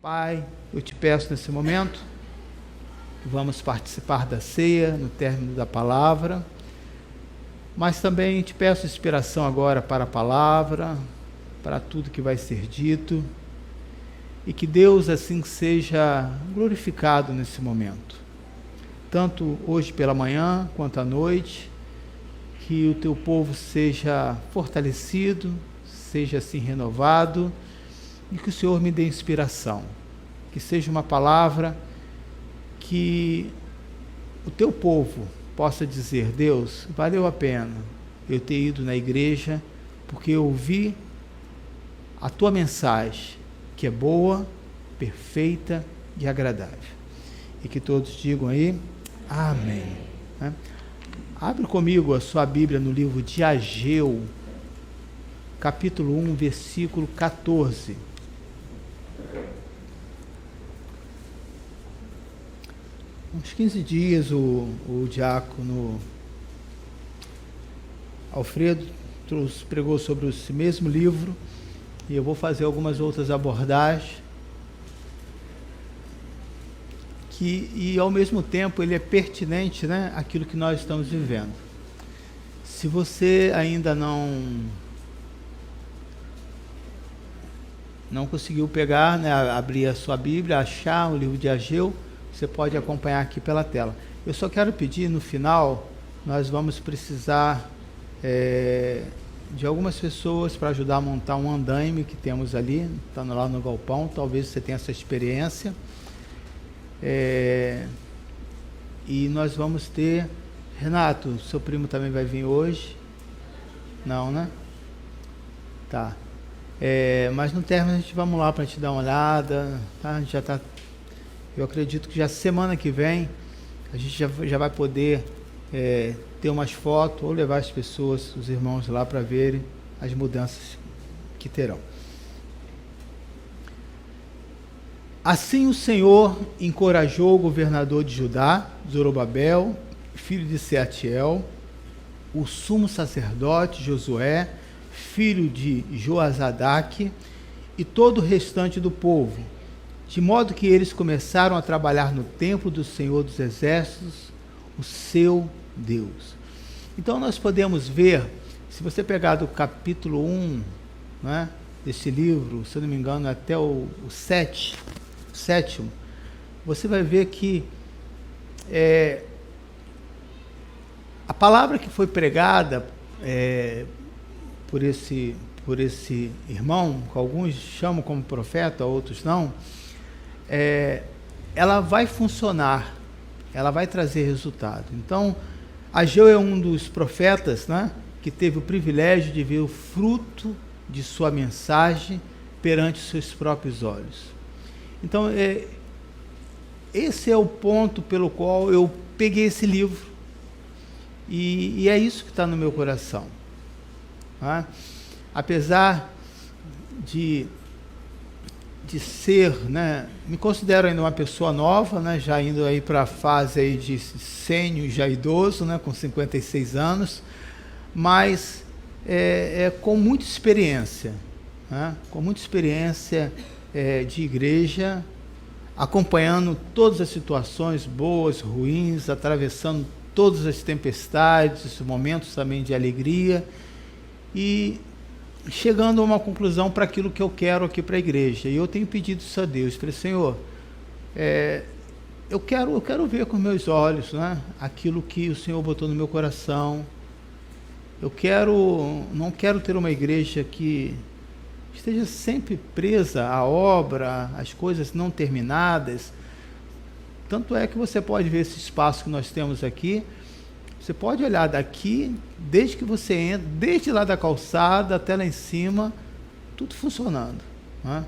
Pai, eu te peço nesse momento que vamos participar da ceia, no término da palavra, mas também te peço inspiração agora para a palavra, para tudo que vai ser dito, e que Deus assim seja glorificado nesse momento, tanto hoje pela manhã quanto à noite, que o teu povo seja fortalecido, seja assim renovado, e que o Senhor me dê inspiração, que seja uma palavra que o teu povo possa dizer: Deus, valeu a pena eu ter ido na igreja, porque eu ouvi a tua mensagem, que é boa, perfeita e agradável. E que todos digam aí, amém. Abre comigo a sua Bíblia no livro de Ageu, capítulo 1, versículo 14. Uns 15 dias o diácono Alfredo pregou sobre esse mesmo livro, e eu vou fazer algumas outras abordagens, e ao mesmo tempo ele é pertinente, né, àquilo que nós estamos vivendo. Se você ainda não conseguiu pegar, né, abrir a sua Bíblia, achar o livro de Ageu, você pode acompanhar aqui pela tela. Eu só quero pedir, no final, nós vamos precisar de algumas pessoas para ajudar a montar um andaime que temos ali, está lá no galpão. Talvez você tenha essa experiência. E nós vamos ter... Renato, seu primo também vai vir hoje? Não, né? Tá. Mas no término a gente vamos lá para a gente dar uma olhada, tá? A gente já está... Eu acredito que já semana que vem a gente já vai poder ter umas fotos, ou levar as pessoas, os irmãos lá, para verem as mudanças que terão. Assim o Senhor encorajou o governador de Judá, Zorobabel, filho de Sealtiel, o sumo sacerdote Josué, filho de Joazadaque, e todo o restante do povo, de modo que eles começaram a trabalhar no templo do Senhor dos Exércitos, o seu Deus. Então nós podemos ver, se você pegar do capítulo 1, né, desse livro, se eu não me engano, até o sétimo, você vai ver que a palavra que foi pregada por esse irmão, que alguns chamam como profeta, outros não, ela vai funcionar, ela vai trazer resultado. Então, Ageu é um dos profetas, né, que teve o privilégio de ver o fruto de sua mensagem perante os seus próprios olhos. Então, esse é o ponto pelo qual eu peguei esse livro, e é isso que está no meu coração. Tá? Apesar de ser, né, me considero ainda uma pessoa nova, né, já indo aí para a fase aí de sênior, já idoso, né, com 56 anos, mas com muita experiência, né, de igreja, acompanhando todas as situações boas, ruins, atravessando todas as tempestades, momentos também de alegria, e chegando a uma conclusão para aquilo que eu quero aqui para a igreja. E eu tenho pedido isso a Deus. Falei: Senhor, eu quero ver com meus olhos, né, aquilo que o Senhor botou no meu coração. Não quero ter uma igreja que esteja sempre presa à obra, às coisas não terminadas. Tanto é que você pode ver esse espaço que nós temos aqui. Você pode olhar daqui, desde que você entra, desde lá da calçada até lá em cima, tudo funcionando, né?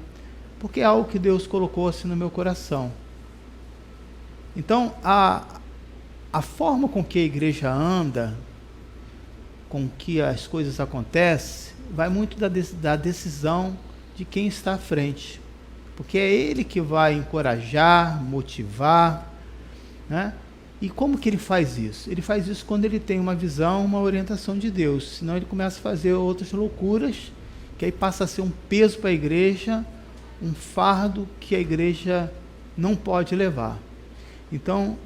Porque é algo que Deus colocou assim no meu coração. Então, a forma com que a igreja anda, com que as coisas acontecem, vai muito da decisão de quem está à frente. Porque é ele que vai encorajar, motivar, né? E como que ele faz isso? Ele faz isso quando ele tem uma visão, uma orientação de Deus. Senão ele começa a fazer outras loucuras, que aí passa a ser um peso para a igreja, um fardo que a igreja não pode levar. Então,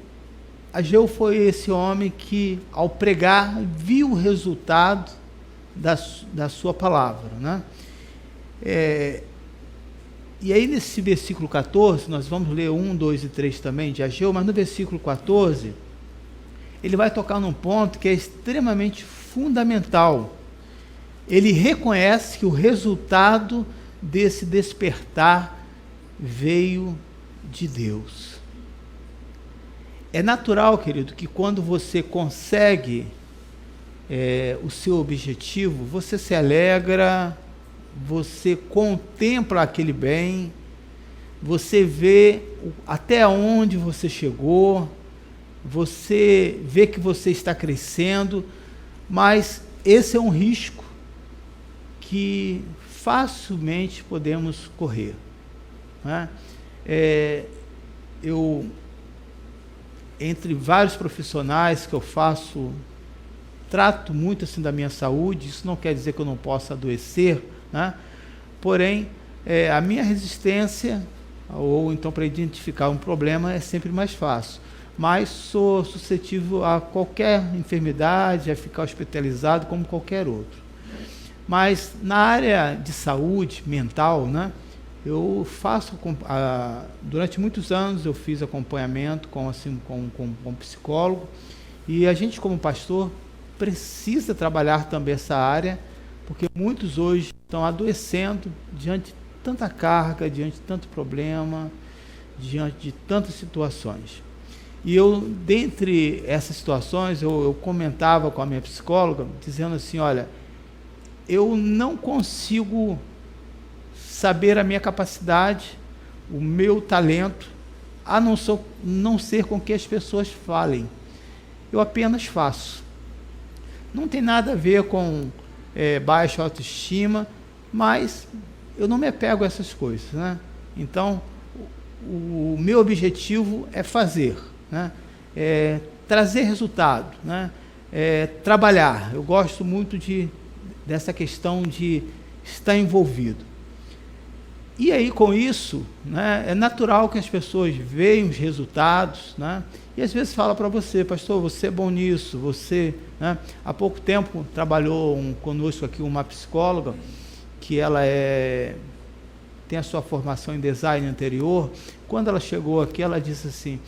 Ageu foi esse homem que, ao pregar, viu o resultado da sua palavra, né? E aí nesse versículo 14, nós vamos ler 1, 2 e 3 também de Ageu, mas no versículo 14, ele vai tocar num ponto que é extremamente fundamental. Ele reconhece que o resultado desse despertar veio de Deus. É natural, querido, que quando você consegue o seu objetivo, você se alegra, você contempla aquele bem, você vê até onde você chegou, você vê que você está crescendo, mas esse é um risco que facilmente podemos correr, né? Entre vários profissionais que eu faço, trato muito assim da minha saúde, isso não quer dizer que eu não possa adoecer, né? Porém, a minha resistência, ou então para identificar um problema, é sempre mais fácil. Mas sou suscetível a qualquer enfermidade, a ficar hospitalizado como qualquer outro. Mas na área de saúde mental, né, eu faço, durante muitos anos eu fiz acompanhamento com psicólogo, e a gente como pastor precisa trabalhar também essa área, porque muitos hoje estão adoecendo diante de tanta carga, diante de tanto problema, diante de tantas situações. E eu, dentre essas situações, eu comentava com a minha psicóloga, dizendo assim, olha, eu não consigo saber a minha capacidade, o meu talento, a não ser com que as pessoas falem. Eu apenas faço. Não tem nada a ver com baixa autoestima, mas eu não me apego a essas coisas, né? Então, o meu objetivo é fazer, né? Trazer resultado, né? Trabalhar. Eu gosto muito dessa questão de estar envolvido. E aí, com isso, né, é natural que as pessoas vejam os resultados, né? E às vezes fala para você, pastor, você é bom nisso, você... Né? Há pouco tempo trabalhou conosco aqui uma psicóloga, que ela tem a sua formação em design anterior. Quando ela chegou aqui, ela disse assim,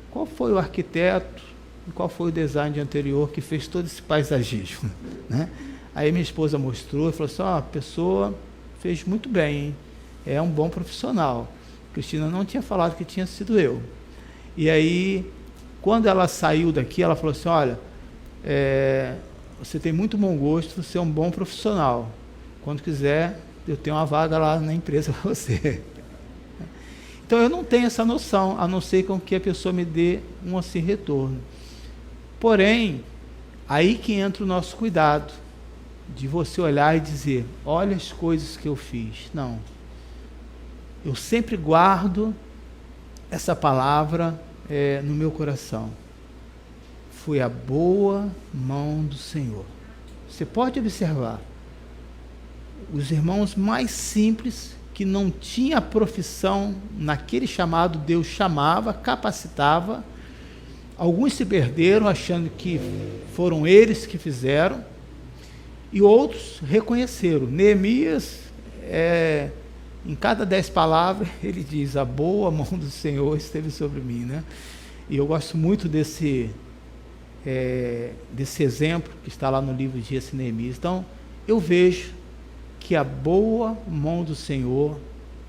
qual foi o arquiteto e qual foi o design anterior que fez todo esse paisagismo? Né? Aí minha esposa mostrou e falou assim, a pessoa fez muito bem, hein? É um bom profissional. Cristina não tinha falado que tinha sido eu. E aí, quando ela saiu daqui, ela falou assim, olha, você tem muito bom gosto, você é um bom profissional. Quando quiser, eu tenho uma vaga lá na empresa para você. Então, eu não tenho essa noção, a não ser com que a pessoa me dê um assim retorno. Porém, aí que entra o nosso cuidado, de você olhar e dizer, olha as coisas que eu fiz. Não. Eu sempre guardo essa palavra no meu coração. Foi a boa mão do Senhor. Você pode observar, os irmãos mais simples, que não tinham a profissão naquele chamado, Deus chamava, capacitava, alguns se perderam achando que foram eles que fizeram, e outros reconheceram. Neemias, em cada 10 palavras, ele diz, a boa mão do Senhor esteve sobre mim, né? E eu gosto muito desse exemplo que está lá no livro de Neemias. Então, eu vejo que a boa mão do Senhor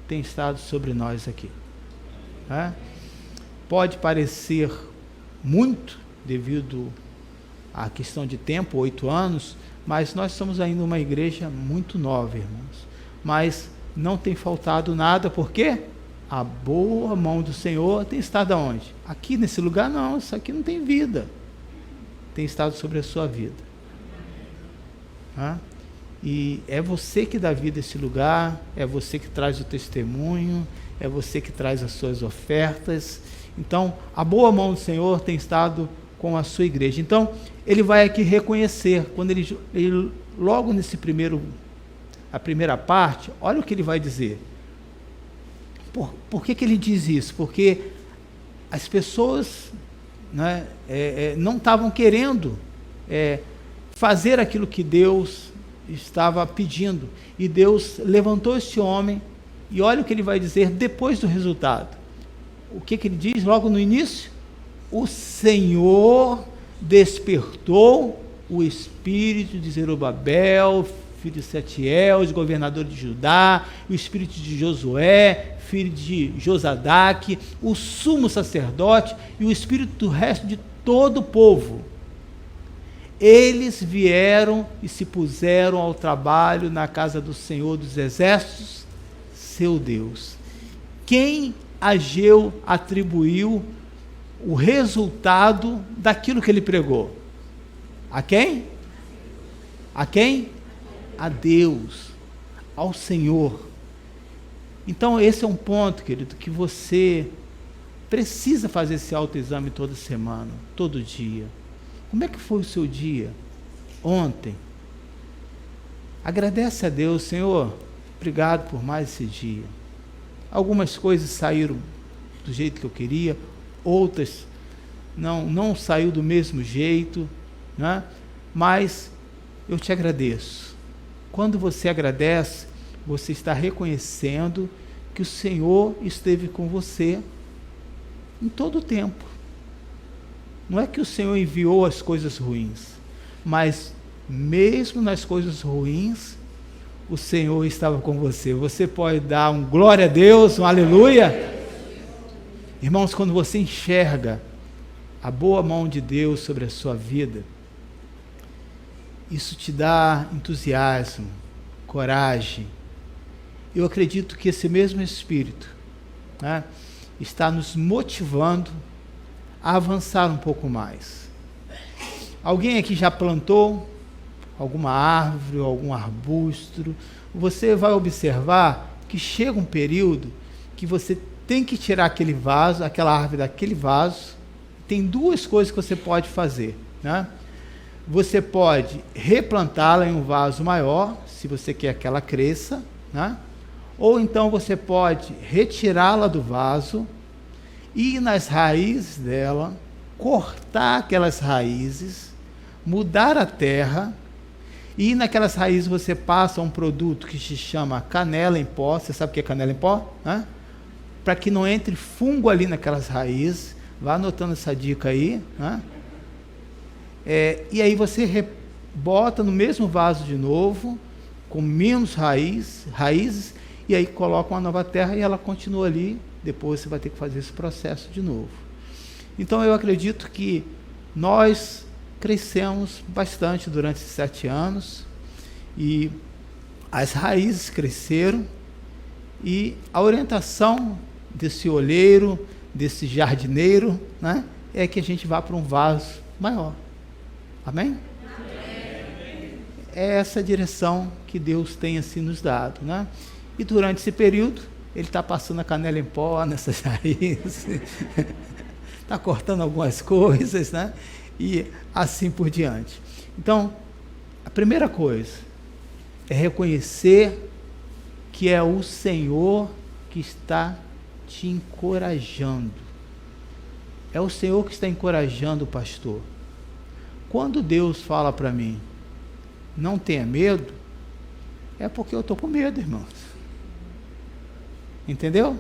tem estado sobre nós aqui. Né? Pode parecer muito, devido à questão de tempo, 8 anos, mas nós somos ainda uma igreja muito nova, irmãos. Mas não tem faltado nada, porque a boa mão do Senhor tem estado aonde? Aqui nesse lugar não, isso aqui não tem vida. Tem estado sobre a sua vida. E é você que dá vida a esse lugar, é você que traz o testemunho, é você que traz as suas ofertas. Então, a boa mão do Senhor tem estado com a sua igreja. Então, ele vai aqui reconhecer, quando ele logo nesse a primeira parte, olha o que ele vai dizer. Por que ele diz isso? Porque as pessoas, né, não estavam querendo fazer aquilo que Deus estava pedindo. E Deus levantou esse homem, e olha o que ele vai dizer depois do resultado. O que ele diz logo no início? O Senhor despertou o espírito de Zerubabel, filho de Setiel, de governador de Judá, o espírito de Josué, filho de Josadaque, o sumo sacerdote e o espírito do resto de todo o povo. Eles vieram e se puseram ao trabalho na casa do Senhor dos Exércitos, seu Deus. Quem Ageu atribuiu o resultado daquilo que ele pregou? A quem? A quem? A Deus, ao Senhor. Então esse é um ponto, querido, que você precisa fazer esse autoexame toda semana, todo dia. Como é que foi o seu dia ontem? Agradece a Deus, Senhor, obrigado por mais esse dia. Algumas coisas saíram do jeito que eu queria, outras não saiu do mesmo jeito, né? Mas eu te agradeço. Quando você agradece, você está reconhecendo que o Senhor esteve com você em todo o tempo. Não é que o Senhor enviou as coisas ruins, mas mesmo nas coisas ruins, o Senhor estava com você. Você pode dar um glória a Deus, um aleluia? Irmãos, quando você enxerga a boa mão de Deus sobre a sua vida, isso te dá entusiasmo, coragem. Eu acredito que esse mesmo Espírito, né, está nos motivando a avançar um pouco mais. Alguém aqui já plantou alguma árvore, algum arbusto? Você vai observar que chega um período que você tem que tirar aquele vaso, aquela árvore daquele vaso. Tem duas coisas que você pode fazer, né? Você pode replantá-la em um vaso maior, se você quer que ela cresça, né? Ou então você pode retirá-la do vaso, ir nas raízes dela, cortar aquelas raízes, mudar a terra, e naquelas raízes você passa um produto que se chama canela em pó. Você sabe o que é canela em pó? Né? Para que não entre fungo ali naquelas raízes. Vá anotando essa dica aí. Né? E aí você bota no mesmo vaso de novo, com menos raízes, e aí coloca uma nova terra e ela continua ali. Depois você vai ter que fazer esse processo de novo. Então eu acredito que nós crescemos bastante durante esses 7 anos, e as raízes cresceram, e a orientação desse olheiro, desse jardineiro, né, é que a gente vá para um vaso maior. Amém? Amém. É essa a direção que Deus tem assim nos dado, né? E durante esse período, Ele está passando a canela em pó nessas raízes, está cortando algumas coisas, né? E assim por diante. Então, a primeira coisa é reconhecer que é o Senhor que está te encorajando. É o Senhor que está encorajando o pastor. Quando Deus fala para mim, não tenha medo, é porque eu estou com medo, irmãos. Entendeu?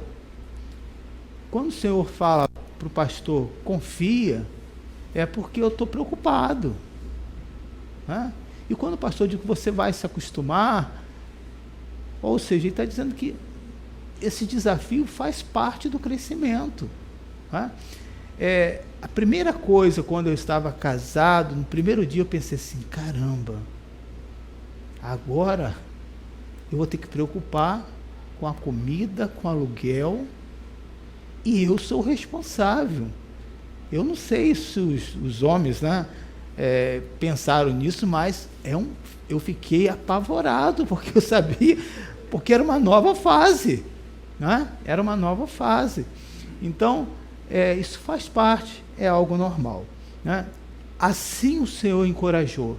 Quando o Senhor fala para o pastor, confia, é porque eu estou preocupado. Né? E quando o pastor diz que você vai se acostumar, ou seja, ele está dizendo que esse desafio faz parte do crescimento. Né? A primeira coisa, quando eu estava casado, no primeiro dia eu pensei assim, caramba, agora eu vou ter que preocupar com a comida, com o aluguel, e eu sou o responsável. Eu não sei se os homens, né, pensaram nisso, mas eu fiquei apavorado, porque eu sabia, porque era uma nova fase, né? Era uma nova fase. Então, isso faz parte, é algo normal, né? Assim o Senhor encorajou.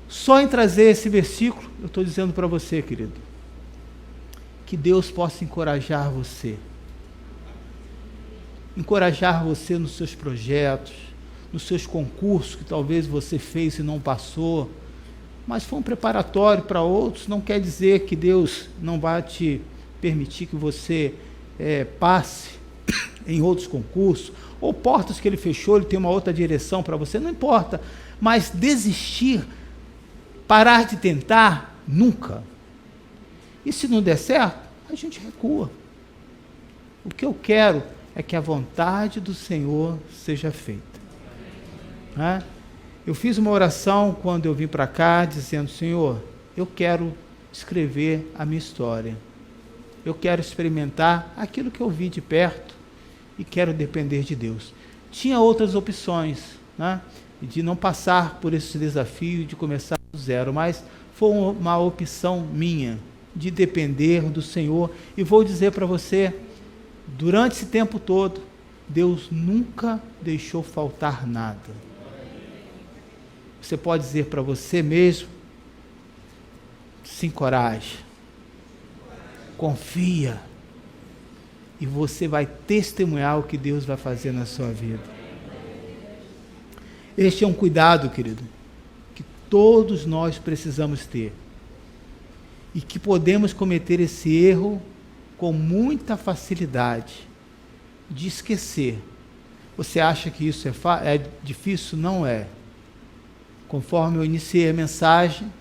Só em trazer esse versículo, eu estou dizendo para você, querido, que Deus possa encorajar você. Encorajar você nos seus projetos, nos seus concursos que talvez você fez e não passou, mas foi um preparatório para outros. Não quer dizer que Deus não vai te permitir que você passe em outros concursos, ou portas que Ele fechou, Ele tem uma outra direção para você, não importa. Mas desistir, parar de tentar, nunca. E se não der certo, a gente recua. O que eu quero é que a vontade do Senhor seja feita. Eu fiz uma oração quando eu vim para cá, dizendo: Senhor, eu quero escrever a minha história. Eu quero experimentar aquilo que eu vi de perto e quero depender de Deus. Tinha outras opções, de não passar por esse desafio, de começar do zero, mas foi uma opção minha, de depender do Senhor. E vou dizer para você, durante esse tempo todo, Deus nunca deixou faltar nada. Você pode dizer para você mesmo: se encoraje, confia, e você vai testemunhar o que Deus vai fazer na sua vida. Este é um cuidado, querido, que todos nós precisamos ter, e que podemos cometer esse erro com muita facilidade, de esquecer. Você acha que isso é difícil? Não é. Conforme eu iniciei a mensagem,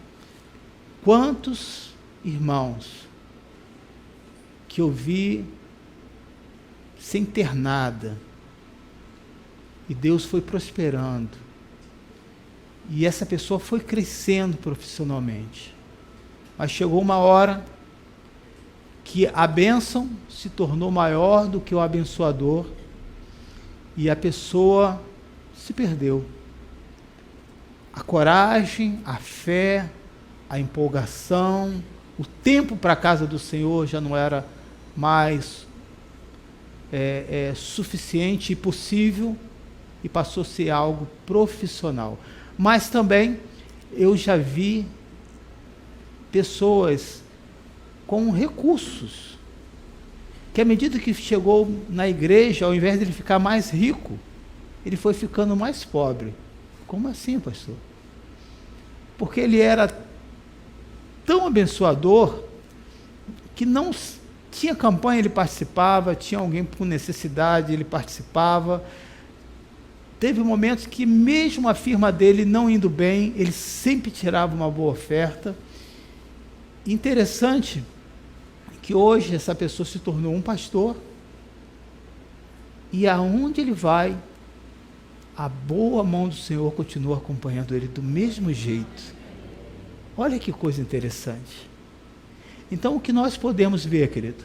quantos irmãos que eu vi sem ter nada, e Deus foi prosperando, e essa pessoa foi crescendo profissionalmente, mas chegou uma hora que a bênção se tornou maior do que o abençoador, e a pessoa se perdeu. A coragem, a fé, a empolgação, o tempo para a casa do Senhor já não era mais suficiente e possível, e passou a ser algo profissional. Mas também eu já vi pessoas com recursos, que à medida que chegou na igreja, ao invés de ele ficar mais rico, ele foi ficando mais pobre. Como assim, pastor? Porque ele era tão abençoador que não tinha campanha, ele participava, tinha alguém com necessidade, ele participava. Teve momentos que mesmo a firma dele não indo bem, ele sempre tirava uma boa oferta. Interessante que hoje essa pessoa se tornou um pastor, e aonde ele vai, a boa mão do Senhor continua acompanhando ele do mesmo jeito. Olha que coisa interessante. Então, o que nós podemos ver, querido?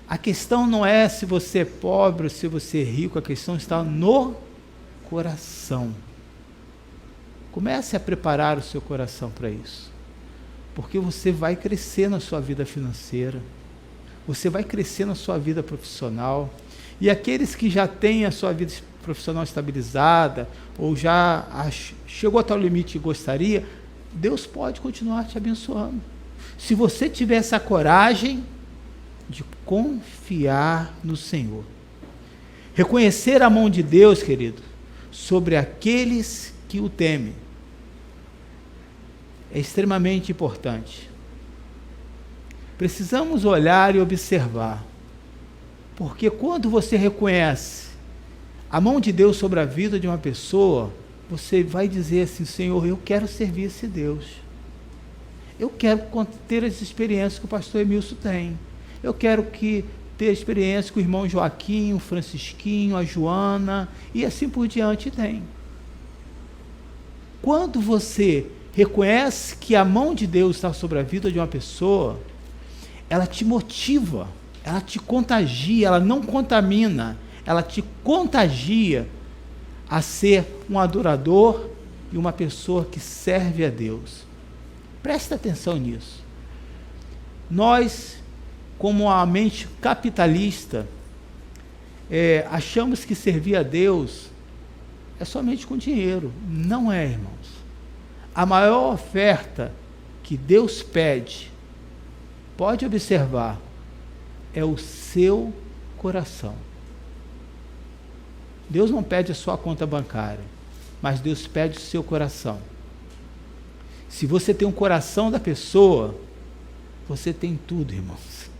A questão não é se você é pobre ou se você é rico, a questão está no coração. Comece a preparar o seu coração para isso, porque você vai crescer na sua vida financeira, você vai crescer na sua vida profissional, e aqueles que já têm a sua vida profissional estabilizada, ou já chegou até o limite e gostaria, Deus pode continuar te abençoando, se você tiver essa coragem de confiar no Senhor. Reconhecer a mão de Deus, querido, sobre aqueles que o temem, é extremamente importante. Precisamos olhar e observar, porque quando você reconhece a mão de Deus sobre a vida de uma pessoa, você vai dizer assim: Senhor, eu quero servir esse Deus, eu quero ter as experiências que o pastor Emilson tem, eu quero ter a experiência que o irmão Joaquim, o Francisquinho, a Joana, e assim por diante tem. Quando você reconhece que a mão de Deus está sobre a vida de uma pessoa, ela te motiva, ela te contagia, ela não contamina, ela te contagia a ser um adorador e uma pessoa que serve a Deus. Presta atenção nisso. Nós, como a mente capitalista, achamos que servir a Deus é somente com dinheiro. Não é, irmãos. A maior oferta que Deus pede pode observar, é o seu coração. Deus não pede a sua conta bancária, mas Deus pede o seu coração. Se você tem um coração da pessoa, você tem tudo, irmãos.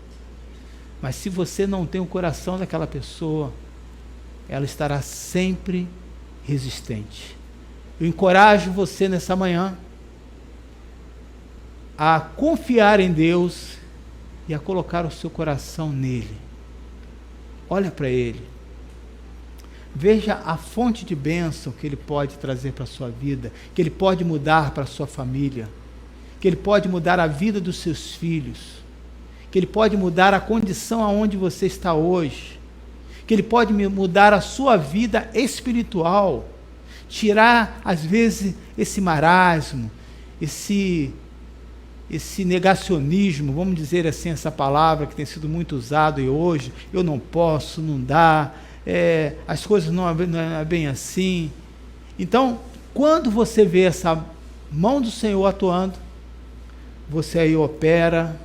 Mas se você não tem o coração daquela pessoa, ela estará sempre resistente. Eu encorajo você nessa manhã a confiar em Deus e a colocar o seu coração nele. Olha para ele. Veja a fonte de bênção que ele pode trazer para a sua vida, que ele pode mudar para a sua família, que ele pode mudar a vida dos seus filhos, que ele pode mudar a condição aonde você está hoje, que ele pode mudar a sua vida espiritual, tirar, às vezes, esse marasmo, esse negacionismo, vamos dizer assim, essa palavra que tem sido muito usada e hoje, eu não posso, não dá, as coisas não é bem assim. Então, quando você vê essa mão do Senhor atuando, você aí opera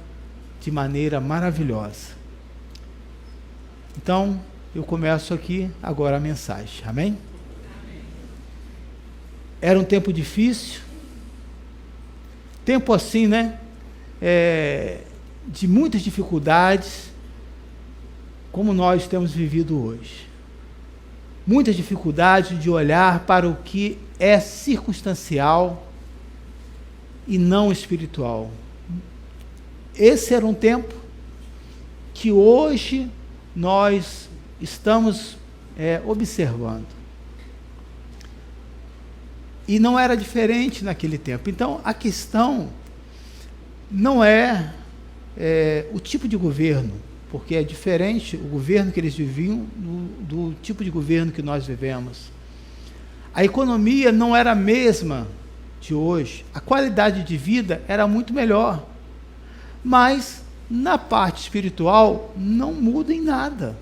de maneira maravilhosa. Então, eu começo aqui agora a mensagem, amém? Era um tempo difícil, tempo assim, né? De muitas dificuldades, como nós temos vivido hoje. Muitas dificuldades de olhar para o que é circunstancial e não espiritual. Esse era um tempo que hoje nós estamos observando. E não era diferente naquele tempo. Então, a questão não é o tipo de governo, porque é diferente o governo que eles viviam do tipo de governo que nós vivemos. A economia não era a mesma de hoje. A qualidade de vida era muito melhor. Mas, na parte espiritual, não muda em nada.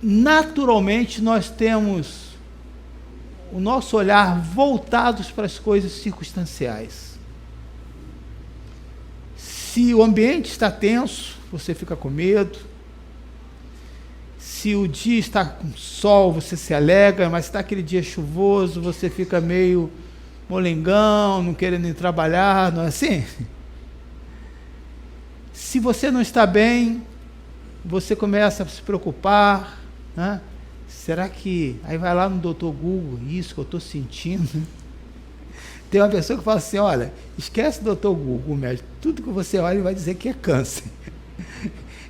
Naturalmente, nós temos o nosso olhar voltados para as coisas circunstanciais. Se o ambiente está tenso, você fica com medo. Se o dia está com sol, você se alegra, mas está aquele dia chuvoso, você fica meio molengão, não querendo ir trabalhar, não é assim? Se você não está bem, você começa a se preocupar, né? Será que... Aí vai lá no Dr. Google, isso que eu estou sentindo. Tem uma pessoa que fala assim, olha, esquece o Dr. Google, médico, tudo que você olha vai dizer que é câncer.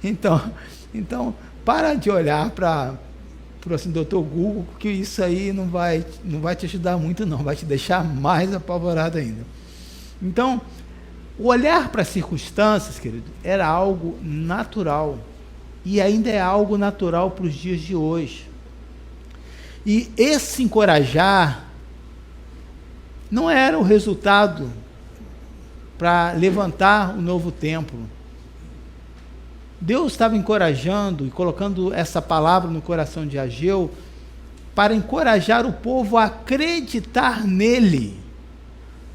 Então para de olhar para o assim, Dr. Google, porque isso aí não vai te ajudar muito não, vai te deixar mais apavorado ainda. Então, o olhar para as circunstâncias, querido, era algo natural, e ainda é algo natural para os dias de hoje. E esse encorajar não era o resultado para levantar o novo templo. Deus estava encorajando e colocando essa palavra no coração de Ageu para encorajar o povo a acreditar nele.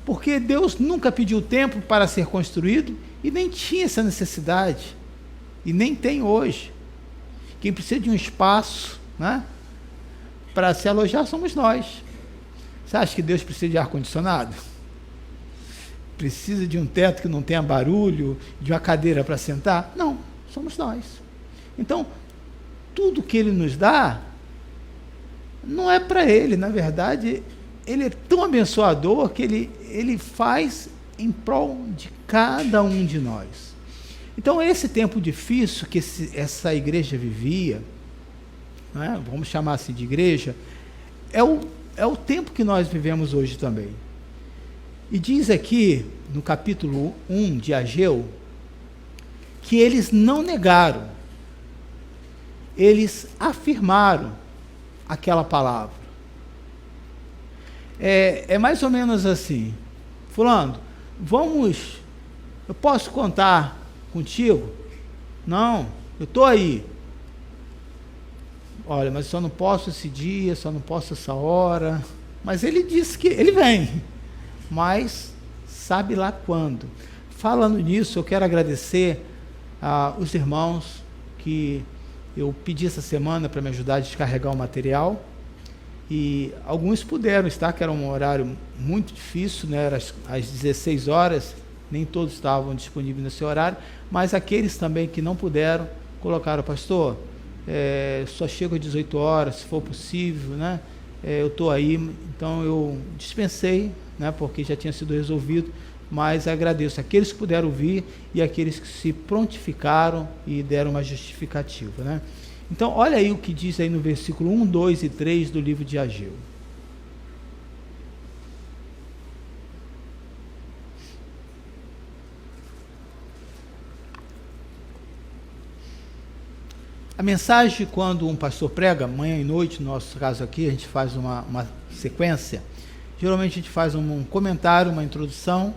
Porque Deus nunca pediu templo para ser construído e nem tinha essa necessidade. E nem tem hoje. Quem precisa de um espaço, né, para se alojar somos nós. Você acha que Deus precisa de ar-condicionado? Precisa de um teto que não tenha barulho, de uma cadeira para sentar? Não, somos nós. Então, tudo que Ele nos dá, não é para Ele, na verdade, Ele é tão abençoador que Ele faz em prol de cada um de nós. Então, esse tempo difícil que essa igreja vivia, né, vamos chamar assim de igreja, é o tempo que nós vivemos hoje também. E diz aqui, no capítulo 1 de Ageu, que eles não negaram, eles afirmaram aquela palavra. É mais ou menos assim, fulano, eu posso contar contigo? Não, eu estou aí. Olha, mas só não posso esse dia, só não posso essa hora. Mas ele disse que ele vem, mas sabe lá quando. falando nisso, eu quero agradecer os irmãos que eu pedi essa semana para me ajudar a descarregar o material, e alguns puderam estar, que era um horário muito difícil, né? Era às 16 horas, nem todos estavam disponíveis nesse horário, mas aqueles também que não puderam, colocaram: pastor, só chego às 18 horas, se for possível, né? Eu estou aí. Então eu dispensei, né? Porque já tinha sido resolvido, mas agradeço aqueles que puderam vir e aqueles que se prontificaram e deram uma justificativa, né? Então, olha aí o que diz aí no versículo 1, 2 e 3 do livro de Ageu. A mensagem, quando um pastor prega, manhã e noite, no nosso caso aqui, a gente faz uma sequência. Geralmente a gente faz um comentário, uma introdução,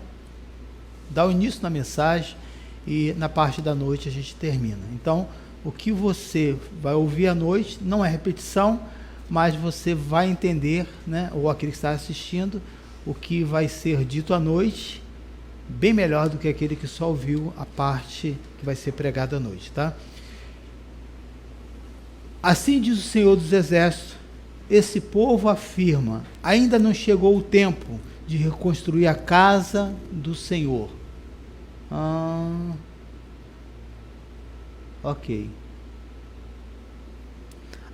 dá o início na mensagem e na parte da noite a gente termina. Então, o que você vai ouvir à noite não é repetição, mas você vai entender, né, ou aquele que está assistindo, o que vai ser dito à noite, bem melhor do que aquele que só ouviu a parte que vai ser pregada à noite, tá? Assim diz o Senhor dos Exércitos: esse povo afirma, ainda não chegou o tempo de reconstruir a casa do Senhor. Ok.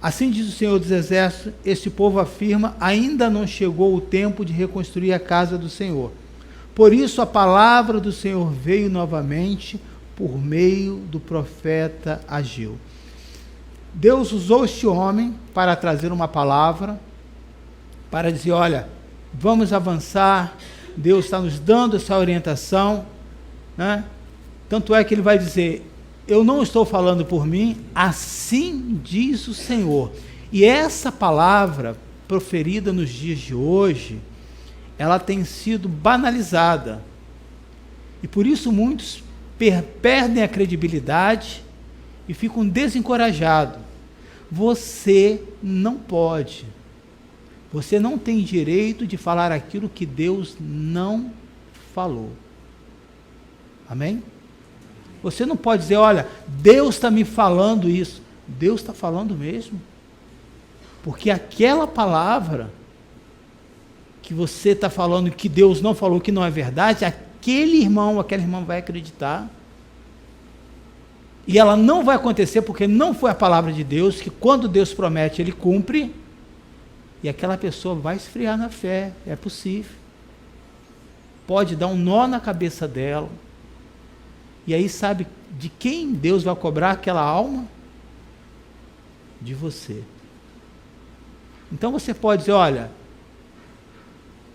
Assim diz o Senhor dos Exércitos: esse povo afirma, ainda não chegou o tempo de reconstruir a casa do Senhor. Por isso a palavra do Senhor veio novamente por meio do profeta Ageu. Deus usou este homem para trazer uma palavra, para dizer: olha, vamos avançar, Deus está nos dando essa orientação, né? Tanto é que ele vai dizer: eu não estou falando por mim, assim diz o Senhor. E essa palavra, proferida nos dias de hoje, ela tem sido banalizada. E por isso muitos perdem a credibilidade e ficam desencorajados. Você não pode, você não tem direito de falar aquilo que Deus não falou. Amém? Você não pode dizer: olha, Deus está me falando isso. Deus está falando mesmo. Porque aquela palavra que você está falando que Deus não falou, que não é verdade, aquele irmão, aquela irmã vai acreditar. E ela não vai acontecer porque não foi a palavra de Deus, que quando Deus promete, Ele cumpre. E aquela pessoa vai esfriar na fé, é possível. Pode dar um nó na cabeça dela. E aí sabe de quem Deus vai cobrar aquela alma? De você. Então você pode dizer: olha,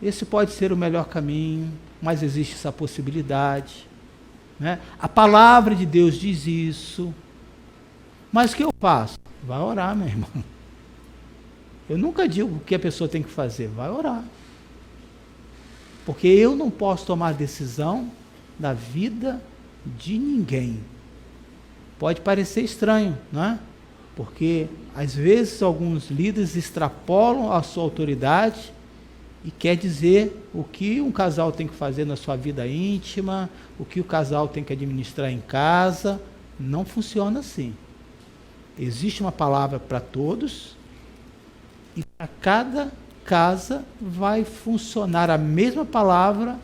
esse pode ser o melhor caminho, mas existe essa possibilidade, né? A palavra de Deus diz isso. Mas o que eu faço? Vai orar, meu irmão. Eu nunca digo o que a pessoa tem que fazer. Vai orar. Porque eu não posso tomar decisão da vida de ninguém. Pode parecer estranho, não é? Porque às vezes alguns líderes extrapolam a sua autoridade e quer dizer o que um casal tem que fazer na sua vida íntima, o que o casal tem que administrar em casa. Não funciona assim. Existe uma palavra para todos e para cada casa vai funcionar a mesma palavra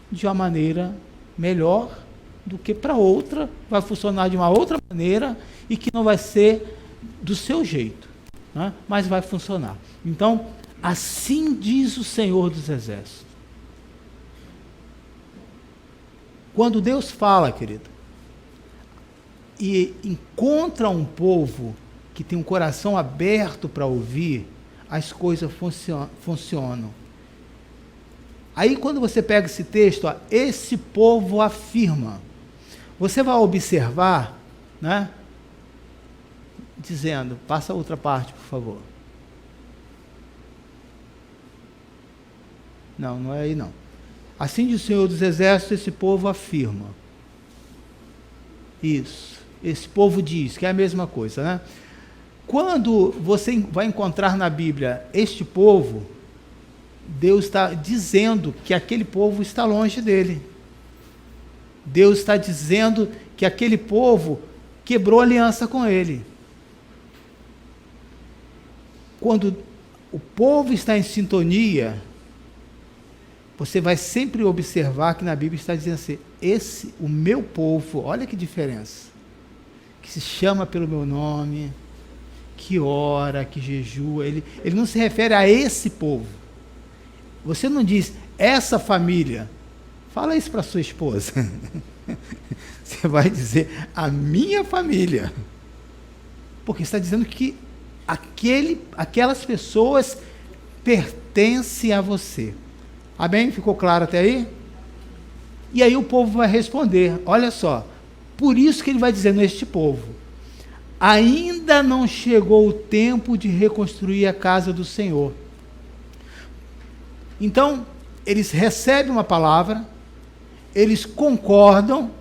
de uma maneira melhor do que para outra, vai funcionar de uma outra maneira e que não vai ser do seu jeito, né? Mas vai funcionar. Então, assim diz o Senhor dos Exércitos. Quando Deus fala, querido, e encontra um povo que tem um coração aberto para ouvir, as coisas funcionam. Aí quando você pega esse texto, ó, esse povo afirma, você vai observar, né, dizendo, passa a outra parte, por favor. Não, não é aí não. Assim diz o Senhor dos Exércitos, esse povo afirma. Isso. Esse povo diz, que é a mesma coisa, né? Quando você vai encontrar na Bíblia este povo, Deus está dizendo que aquele povo está longe dele. Deus está dizendo que aquele povo quebrou aliança com ele. Quando o povo está em sintonia, você vai sempre observar que na Bíblia está dizendo assim, o meu povo, olha que diferença, que se chama pelo meu nome, que ora, que jejua, ele não se refere a esse povo. Você não diz, essa família, fala isso para sua esposa, você vai dizer, a minha família, porque está dizendo que aquelas pessoas pertencem a você. Amém? Ficou claro até aí? E aí o povo vai responder, olha só, por isso que ele vai dizendo a este povo, ainda não chegou o tempo de reconstruir a casa do Senhor. Então, eles recebem uma palavra, eles concordam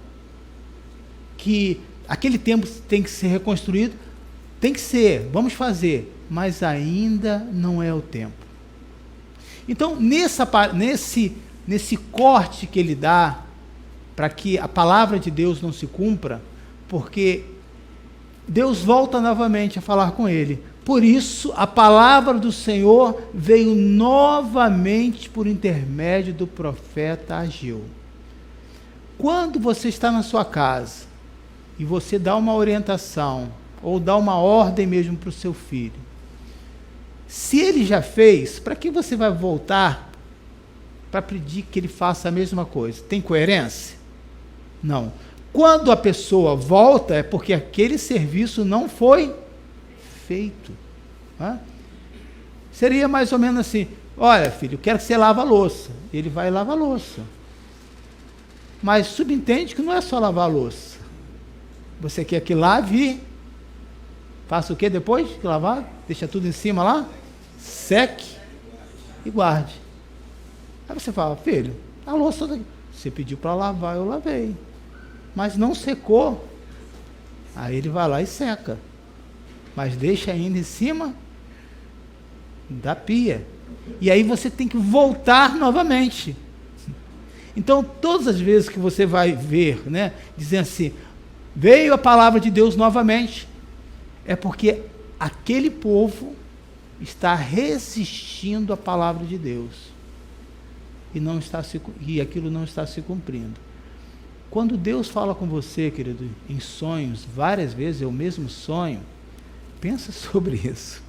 que aquele templo tem que ser reconstruído, tem que ser, vamos fazer, mas ainda não é o tempo. Então, nesse corte que ele dá, para que a palavra de Deus não se cumpra, porque Deus volta novamente a falar com ele. Por isso, a palavra do Senhor veio novamente por intermédio do profeta Ageu. Quando você está na sua casa e você dá uma orientação, ou dá uma ordem mesmo para o seu filho, se ele já fez, para que você vai voltar para pedir que ele faça a mesma coisa? Tem coerência? Não. Quando a pessoa volta, é porque aquele serviço não foi feito. Seria mais ou menos assim, olha filho, eu quero que você lave a louça. Ele vai lavar a louça. Mas subentende que não é só lavar a louça. Você quer que lave, faça o que depois de lavar? Deixa tudo em cima lá, seque e guarde. Aí você fala, filho, a louça você pediu para lavar, eu lavei, mas não secou. Aí ele vai lá e seca, mas deixa ainda em cima da pia. E aí você tem que voltar novamente. Então, todas as vezes que você vai ver, dizendo assim, veio a palavra de Deus novamente, é porque aquele povo está resistindo à palavra de Deus e aquilo não está se cumprindo. Quando Deus fala com você, querido, em sonhos, várias vezes é o mesmo sonho, pensa sobre isso.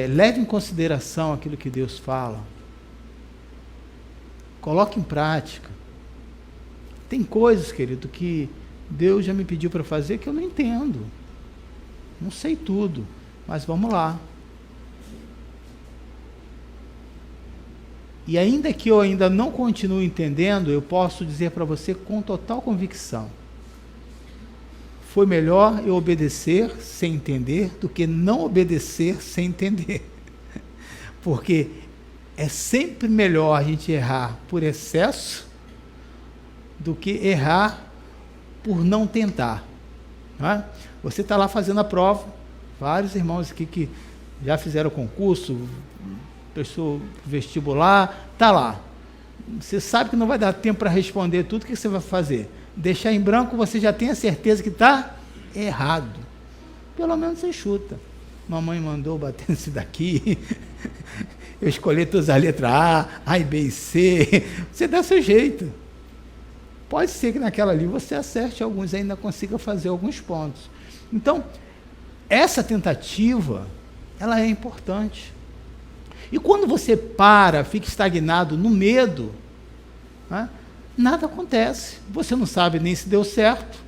Leve em consideração aquilo que Deus fala. Coloque em prática. Tem coisas, querido, que Deus já me pediu para fazer que eu não entendo. Não sei tudo, mas vamos lá. E ainda que eu ainda não continue entendendo, eu posso dizer para você com total convicção, foi melhor eu obedecer sem entender do que não obedecer sem entender. Porque é sempre melhor a gente errar por excesso do que errar por não tentar. Não é? Você está lá fazendo a prova, vários irmãos aqui que já fizeram concurso, prestou vestibular, está lá. Você sabe que não vai dar tempo para responder tudo, o que você vai fazer? Deixar em branco, você já tem a certeza que está errado. Pelo menos você chuta. Mamãe mandou bater nesse daqui, eu escolhi todas as letras A e B e C, você dá seu jeito. Pode ser que naquela ali você acerte alguns, ainda consiga fazer alguns pontos. Então, essa tentativa, ela é importante. E quando você fica estagnado no medo, nada acontece. Você não sabe nem se deu certo,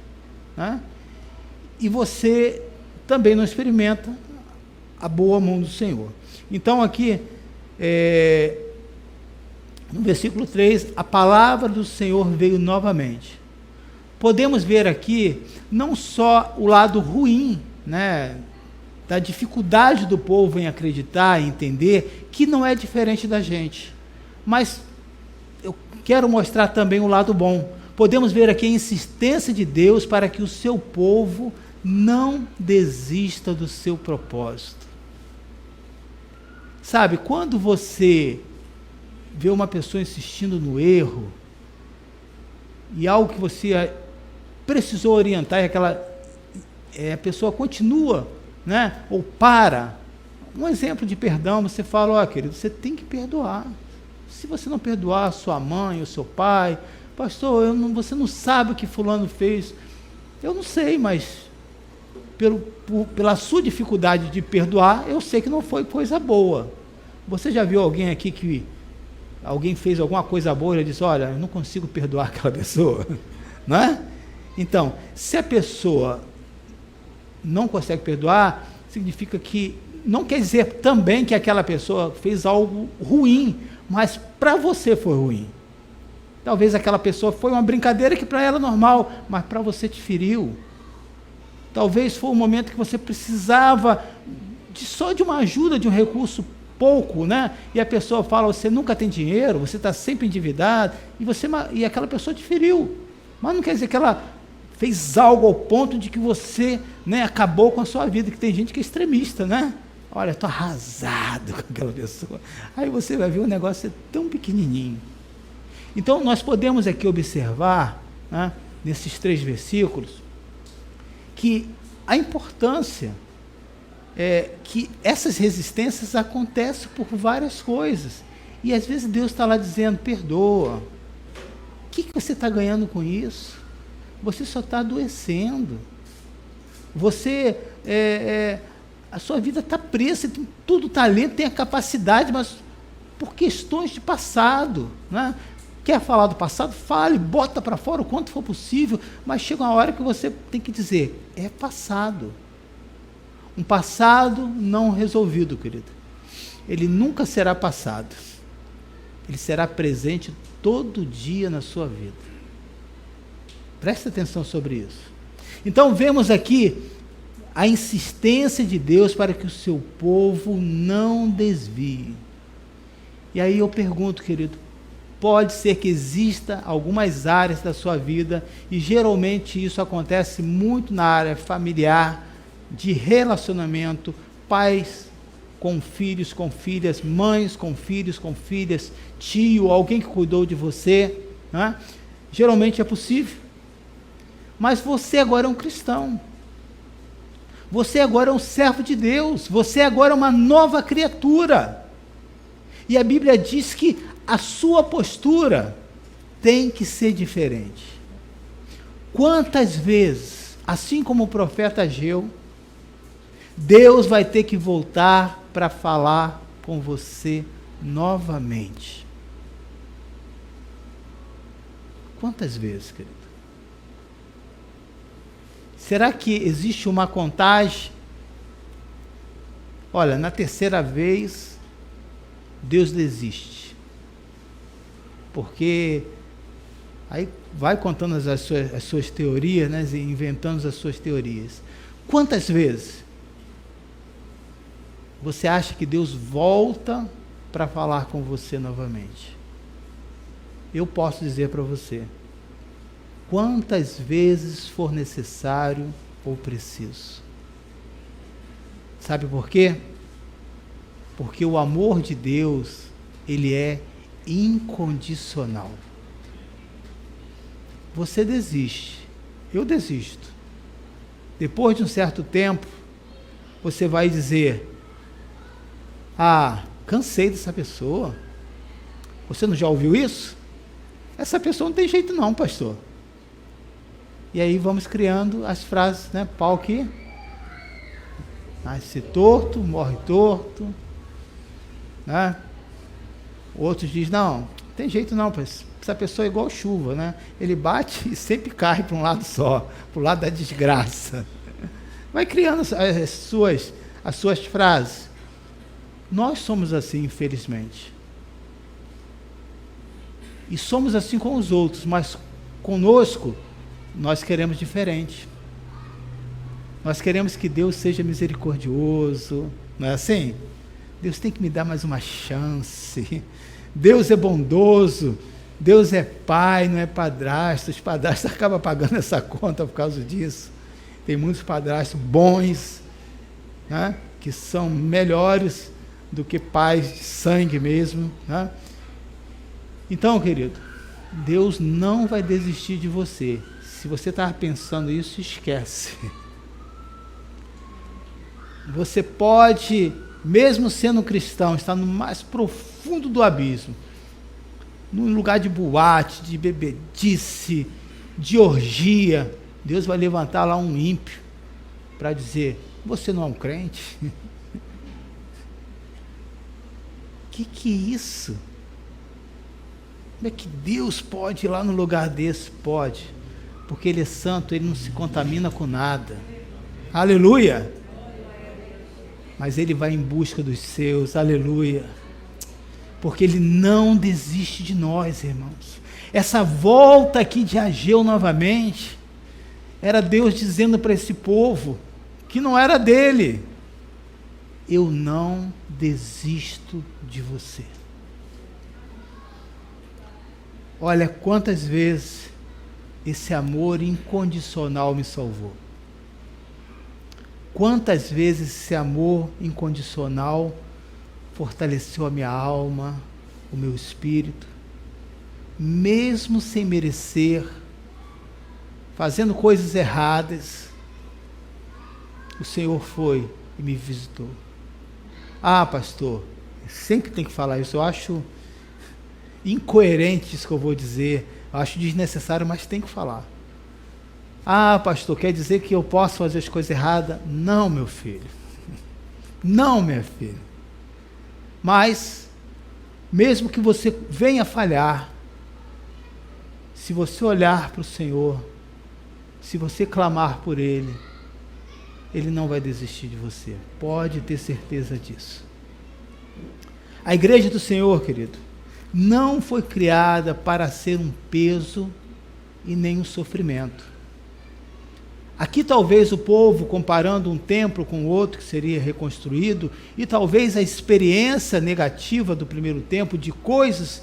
e você também não experimenta a boa mão do Senhor. Então aqui, no versículo 3, a palavra do Senhor veio novamente. Podemos ver aqui não só o lado ruim, da dificuldade do povo em acreditar, em entender, que não é diferente da gente. Mas eu quero mostrar também o lado bom. Podemos ver aqui a insistência de Deus para que o seu povo não desista do seu propósito. Sabe, quando você vê uma pessoa insistindo no erro, e algo que você precisou orientar, e a pessoa continua, né? Ou para. Um exemplo de perdão, você fala, ó, querido, você tem que perdoar. Se você não perdoar a sua mãe, o seu pai, pastor, você não sabe o que fulano fez. Eu não sei, mas pela sua dificuldade de perdoar, eu sei que não foi coisa boa. Você já viu alguém aqui que alguém fez alguma coisa boa e ele disse, olha, eu não consigo perdoar aquela pessoa, não é? Então, se a pessoa não consegue perdoar, significa que, não quer dizer também que aquela pessoa fez algo ruim, mas para você foi ruim. Talvez aquela pessoa foi uma brincadeira que para ela é normal, mas para você te feriu. Talvez foi um momento que você precisava só de uma ajuda, de um recurso pouco, né? E a pessoa fala, você nunca tem dinheiro, você está sempre endividado, e aquela pessoa te feriu. Mas não quer dizer que ela fez algo ao ponto de que você, né, acabou com a sua vida, que tem gente que é extremista, né? Olha, estou arrasado com aquela pessoa. Aí você vai ver o negócio ser tão pequenininho. Então, nós podemos aqui observar, né, nesses 3 versículos, que a importância é que essas resistências acontecem por várias coisas. E às vezes Deus está lá dizendo, perdoa. O que você está ganhando com isso? Você só está adoecendo. Você, a sua vida está presa, tem todo o talento, tem a capacidade, mas por questões de passado, né? Quer falar do passado? Fale, bota para fora o quanto for possível, mas chega uma hora que você tem que dizer, é passado. Um passado não resolvido, querido. Ele nunca será passado. Ele será presente todo dia na sua vida. Preste atenção sobre isso. Então, vemos aqui a insistência de Deus para que o seu povo não desvie. E aí eu pergunto, querido, pode ser que exista algumas áreas da sua vida, e geralmente isso acontece muito na área familiar, de relacionamento, pais com filhos, com filhas, mães com filhos, com filhas, tio, alguém que cuidou de você, né? Geralmente é possível. Mas você agora é um cristão. Você agora é um servo de Deus. Você agora é uma nova criatura. E a Bíblia diz que a sua postura tem que ser diferente. Quantas vezes, assim como o profeta Ageu, Deus vai ter que voltar para falar com você novamente? Quantas vezes, querido? Será que existe uma contagem? Olha, na 3ª vez, Deus desiste. Porque aí vai contando as suas teorias, né, e inventando as suas teorias. Quantas vezes você acha que Deus volta para falar com você novamente? Eu posso dizer para você, quantas vezes for necessário ou preciso. Sabe por quê? Porque o amor de Deus, ele é incondicional. Você desiste, eu desisto. Depois de um certo tempo, você vai dizer, cansei dessa pessoa. Você não já ouviu isso? Essa pessoa não tem jeito não, pastor. E aí vamos criando as frases, né? Pau que nasce torto, morre torto, né? Outros dizem, não tem jeito não, essa pessoa é igual chuva, né? Ele bate e sempre cai para um lado só, para o lado da desgraça. Vai criando as suas frases. Nós somos assim, infelizmente. E somos assim com os outros, mas conosco, nós queremos diferente. Nós queremos que Deus seja misericordioso, não é assim? Deus tem que me dar mais uma chance. Deus é bondoso, Deus é pai, não é padrasto. Os padrastos acabam pagando essa conta por causa disso. Tem muitos padrastos bons, né, que são melhores do que pais de sangue mesmo, né? Então, querido, Deus não vai desistir de você. Se você estava pensando isso, esquece. Você pode, mesmo sendo cristão, estar no mais profundo do abismo, num lugar de boate, de bebedice, de orgia. Deus vai levantar lá um ímpio para dizer: você não é um crente? Que é isso? Como é que Deus pode ir lá no lugar desse? Pode, porque Ele é santo, Ele não se contamina com nada. Aleluia! Mas Ele vai em busca dos seus, aleluia, porque Ele não desiste de nós, irmãos. Essa volta aqui de Ageu novamente, era Deus dizendo para esse povo, que não era dele: eu não desisto de você. Olha quantas vezes esse amor incondicional me salvou. Quantas vezes esse amor incondicional fortaleceu a minha alma, o meu espírito, mesmo sem merecer, fazendo coisas erradas, o Senhor foi e me visitou. Ah, pastor, sempre tem que falar isso, eu acho incoerente isso que eu vou dizer, eu acho desnecessário, mas tem que falar. Ah, pastor, quer dizer que eu posso fazer as coisas erradas? Não, meu filho. Não, minha filha. Mas, mesmo que você venha falhar, se você olhar para o Senhor, se você clamar por Ele, Ele não vai desistir de você. Pode ter certeza disso. A igreja do Senhor, querido, não foi criada para ser um peso e nem um sofrimento. Aqui talvez o povo, comparando um templo com o outro que seria reconstruído, e talvez a experiência negativa do primeiro templo, de coisas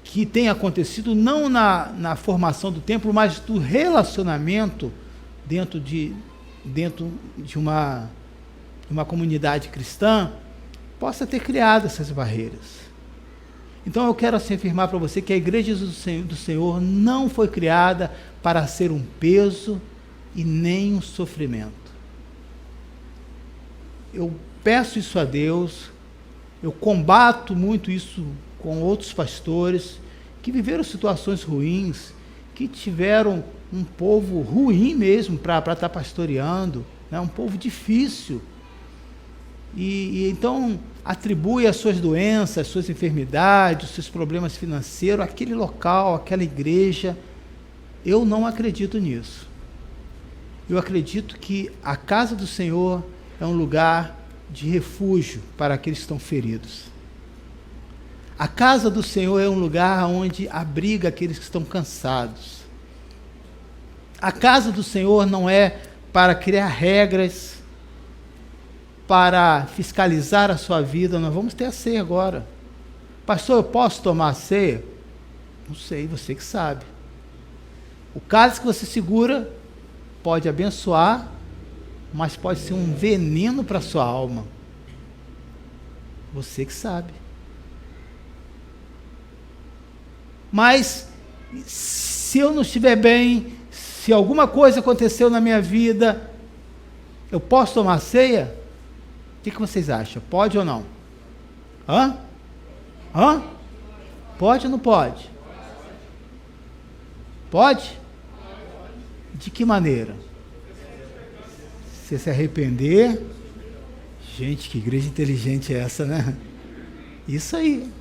que têm acontecido, não na formação do templo, mas do relacionamento dentro de uma comunidade cristã, possa ter criado essas barreiras. Então eu quero assim afirmar para você que a igreja do Senhor não foi criada para ser um peso e nem um sofrimento. Eu peço isso a Deus, eu combato muito isso com outros pastores que viveram situações ruins, que tiveram um povo ruim mesmo para estar pastoreando, né? Um povo difícil, e então atribui as suas doenças, as suas enfermidades, os seus problemas financeiros àquele local, àquela igreja. Eu não acredito nisso. Eu acredito que a casa do Senhor é um lugar de refúgio para aqueles que estão feridos. A casa do Senhor é um lugar onde abriga aqueles que estão cansados. A casa do Senhor não é para criar regras, para fiscalizar a sua vida. Nós vamos ter a ceia agora. Pastor, eu posso tomar a ceia? Não sei, você que sabe. O cálice que você segura pode abençoar, mas pode ser um veneno para a sua alma. Você que sabe. Mas, se eu não estiver bem, se alguma coisa aconteceu na minha vida, eu posso tomar ceia? O que vocês acham? Pode ou não? Hã? Pode ou não pode? Pode? De que maneira? Você se arrepender? Gente, que igreja inteligente é essa, né? Isso aí.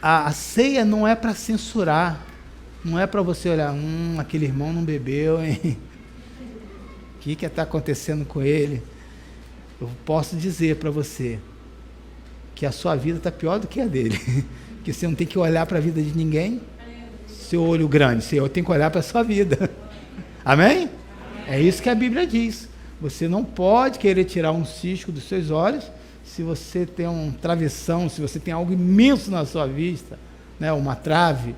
A ceia não é para censurar, não é para você olhar, aquele irmão não bebeu, hein? O que está acontecendo com ele? Eu posso dizer para você que a sua vida está pior do que a dele, que você não tem que olhar para a vida de ninguém, seu olho grande, eu tenho que olhar para a sua vida. Amém? É isso que a Bíblia diz. Você não pode querer tirar um cisco dos seus olhos se você tem um travessão, se você tem algo imenso na sua vista, né, uma trave,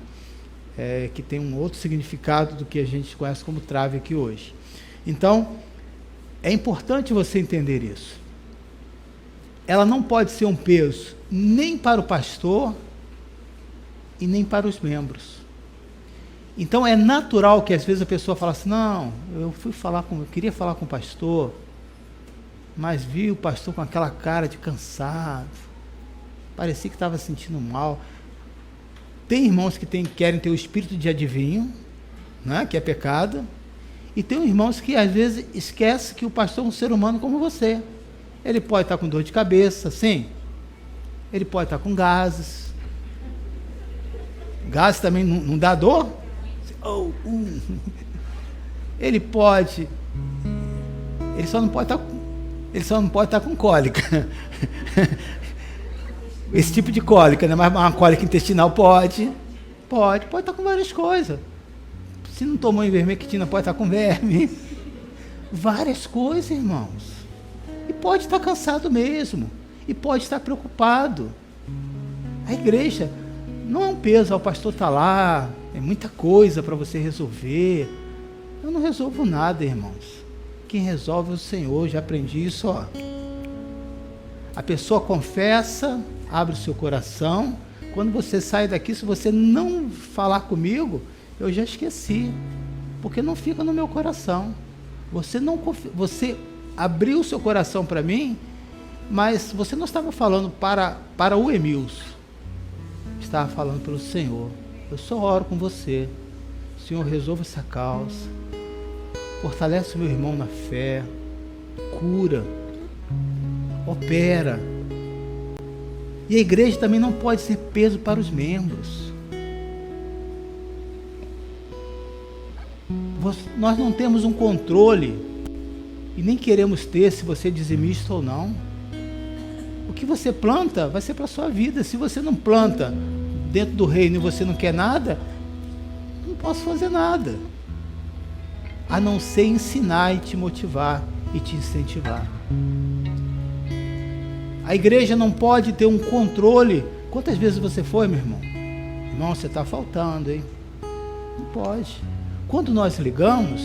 que tem um outro significado do que a gente conhece como trave aqui hoje. Então, é importante você entender isso. ela não pode ser um peso nem para o pastor e nem para os membros. Então é natural que às vezes a pessoa fala assim, não, eu queria falar com o pastor, mas vi o pastor com aquela cara de cansado, parecia que estava sentindo mal. Tem irmãos que querem ter o espírito de adivinho, né, que é pecado, e tem irmãos que às vezes esquecem que o pastor é um ser humano como você. Ele pode estar com dor de cabeça, sim, ele pode estar com gases. Gases também não dá dor? Ele só não pode estar com cólica. Esse tipo de cólica, né? Mas uma cólica intestinal pode estar com várias coisas. Se não tomou ivermectina, pode estar com verme. Várias coisas, irmãos. E pode estar cansado mesmo. E pode estar preocupado. A igreja não é um peso, o pastor está lá, é muita coisa para você resolver. Eu não resolvo nada, irmãos. Quem resolve é o Senhor, já aprendi isso, ó. A pessoa confessa, abre o seu coração. Quando você sai daqui, se você não falar comigo, eu já esqueci, porque não fica no meu coração. Você abriu o seu coração para mim, mas você não estava falando para o Emilson. Estava falando pelo Senhor. Eu só oro com você. Senhor, resolva essa causa. Fortalece o meu irmão na fé. Cura. Opera. E a igreja também não pode ser peso para os membros. Nós não temos um controle e nem queremos ter se você é dizimista ou não. O que você planta vai ser para a sua vida. Se você não planta dentro do reino e você não quer nada, não posso fazer nada, a não ser ensinar e te motivar e te incentivar. A igreja não pode ter um controle. Quantas vezes você foi, meu irmão? Irmão, você está faltando, hein? Não pode. Quando nós ligamos,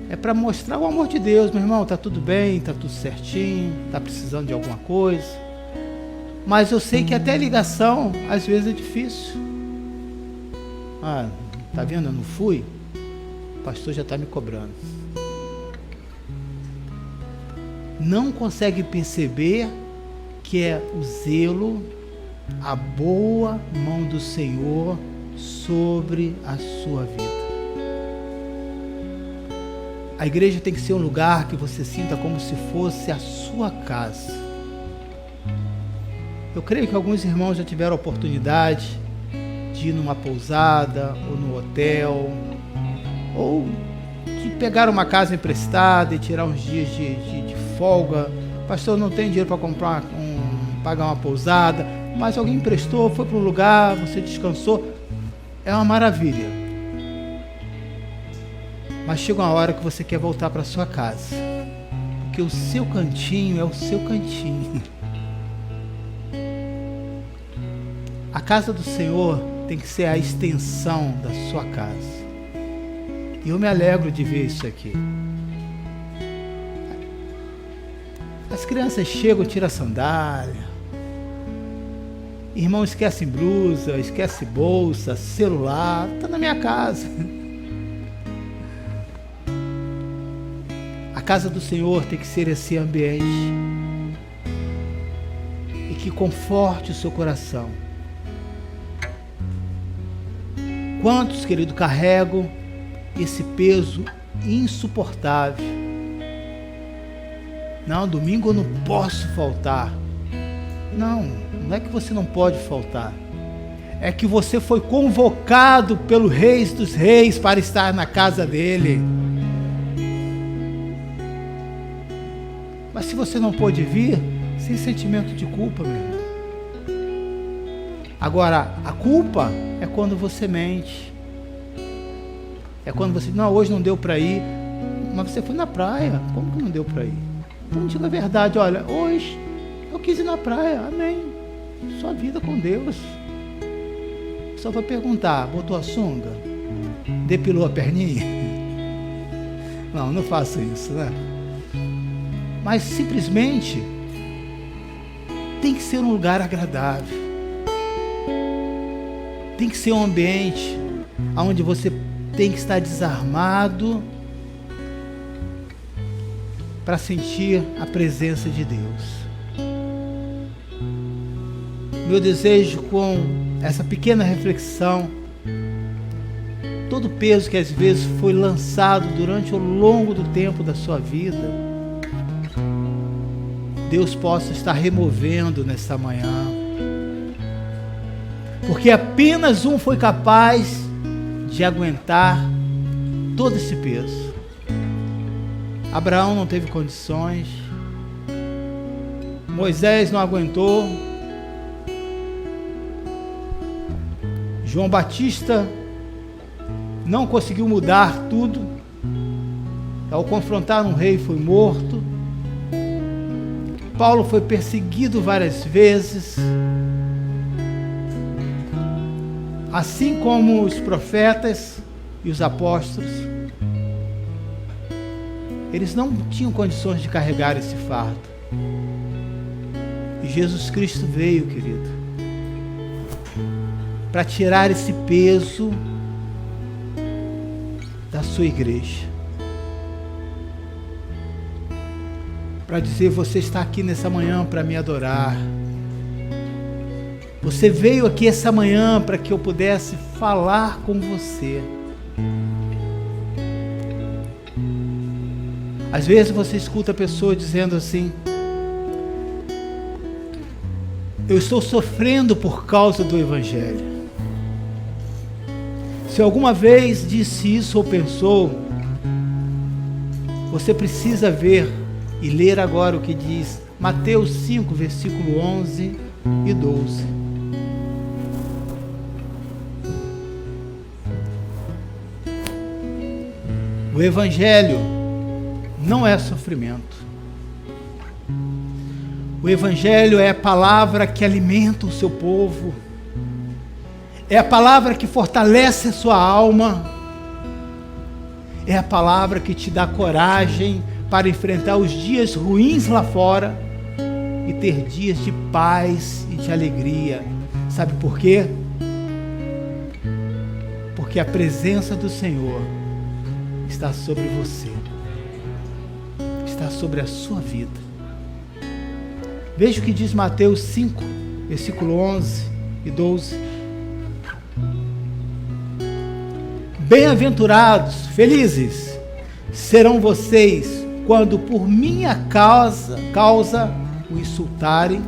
é para mostrar o amor de Deus, meu irmão, está tudo bem, está tudo certinho, está precisando de alguma coisa. Mas eu sei que até a ligação, às vezes, é difícil. Tá vendo? Eu não fui. O pastor já está me cobrando. Não consegue perceber que é o zelo, a boa mão do Senhor sobre a sua vida. A igreja tem que ser um lugar que você sinta como se fosse a sua casa. Eu creio que alguns irmãos já tiveram a oportunidade de ir numa pousada, ou no hotel, ou de pegar uma casa emprestada e tirar uns dias de folga. Pastor, não tem dinheiro para pagar uma pousada, mas alguém emprestou, foi para um lugar, você descansou. É uma maravilha. Mas chega uma hora que você quer voltar para sua casa, porque o seu cantinho é o seu cantinho. A casa do Senhor tem que ser a extensão da sua casa. E eu me alegro de ver isso aqui. As crianças chegam, tiram a sandália. Irmão esquece blusa, esquece bolsa, celular. Está na minha casa. A casa do Senhor tem que ser esse ambiente e que conforte o seu coração. Quantos, querido, carregam esse peso insuportável? Não, domingo eu não posso faltar. Não é que você não pode faltar. É que você foi convocado pelo Rei dos Reis para estar na casa dele. Mas se você não pôde vir, sem sentimento de culpa, meu irmão. Agora, a culpa é quando você mente. É quando você diz, não, hoje não deu para ir. Mas você foi na praia, como que não deu para ir? Então diga a verdade, olha, hoje eu quis ir na praia, amém. Sua vida com Deus. Só vai perguntar, botou a sunga? Depilou a perninha? Não faça isso, né? Mas simplesmente tem que ser um lugar agradável. Tem que ser um ambiente onde você tem que estar desarmado para sentir a presença de Deus. Meu desejo com essa pequena reflexão, todo o peso que às vezes foi lançado durante o longo do tempo da sua vida, Deus possa estar removendo nesta manhã, porque apenas um foi capaz de aguentar todo esse peso. Abraão não teve condições, Moisés não aguentou, João Batista não conseguiu mudar tudo, ao confrontar um rei foi morto, Paulo foi perseguido várias vezes, assim como os profetas e os apóstolos. Eles não tinham condições de carregar esse fardo. E Jesus Cristo veio, querido, para tirar esse peso da sua igreja. Para dizer, você está aqui nessa manhã para me adorar. Você veio aqui essa manhã para que eu pudesse falar com você. Às vezes você escuta a pessoa dizendo assim: eu estou sofrendo por causa do Evangelho. Se alguma vez disse isso ou pensou, você precisa ver e ler agora o que diz Mateus 5, versículo 11 e 12. O Evangelho não é sofrimento. O Evangelho é a palavra que alimenta o seu povo. É a palavra que fortalece a sua alma. É a palavra que te dá coragem para enfrentar os dias ruins lá fora e ter dias de paz e de alegria. Sabe por quê? Porque a presença do Senhor está sobre você, está sobre a sua vida. Veja o que diz Mateus 5, versículo 11 e 12. Bem-aventurados, felizes serão vocês quando por minha causa o insultarem,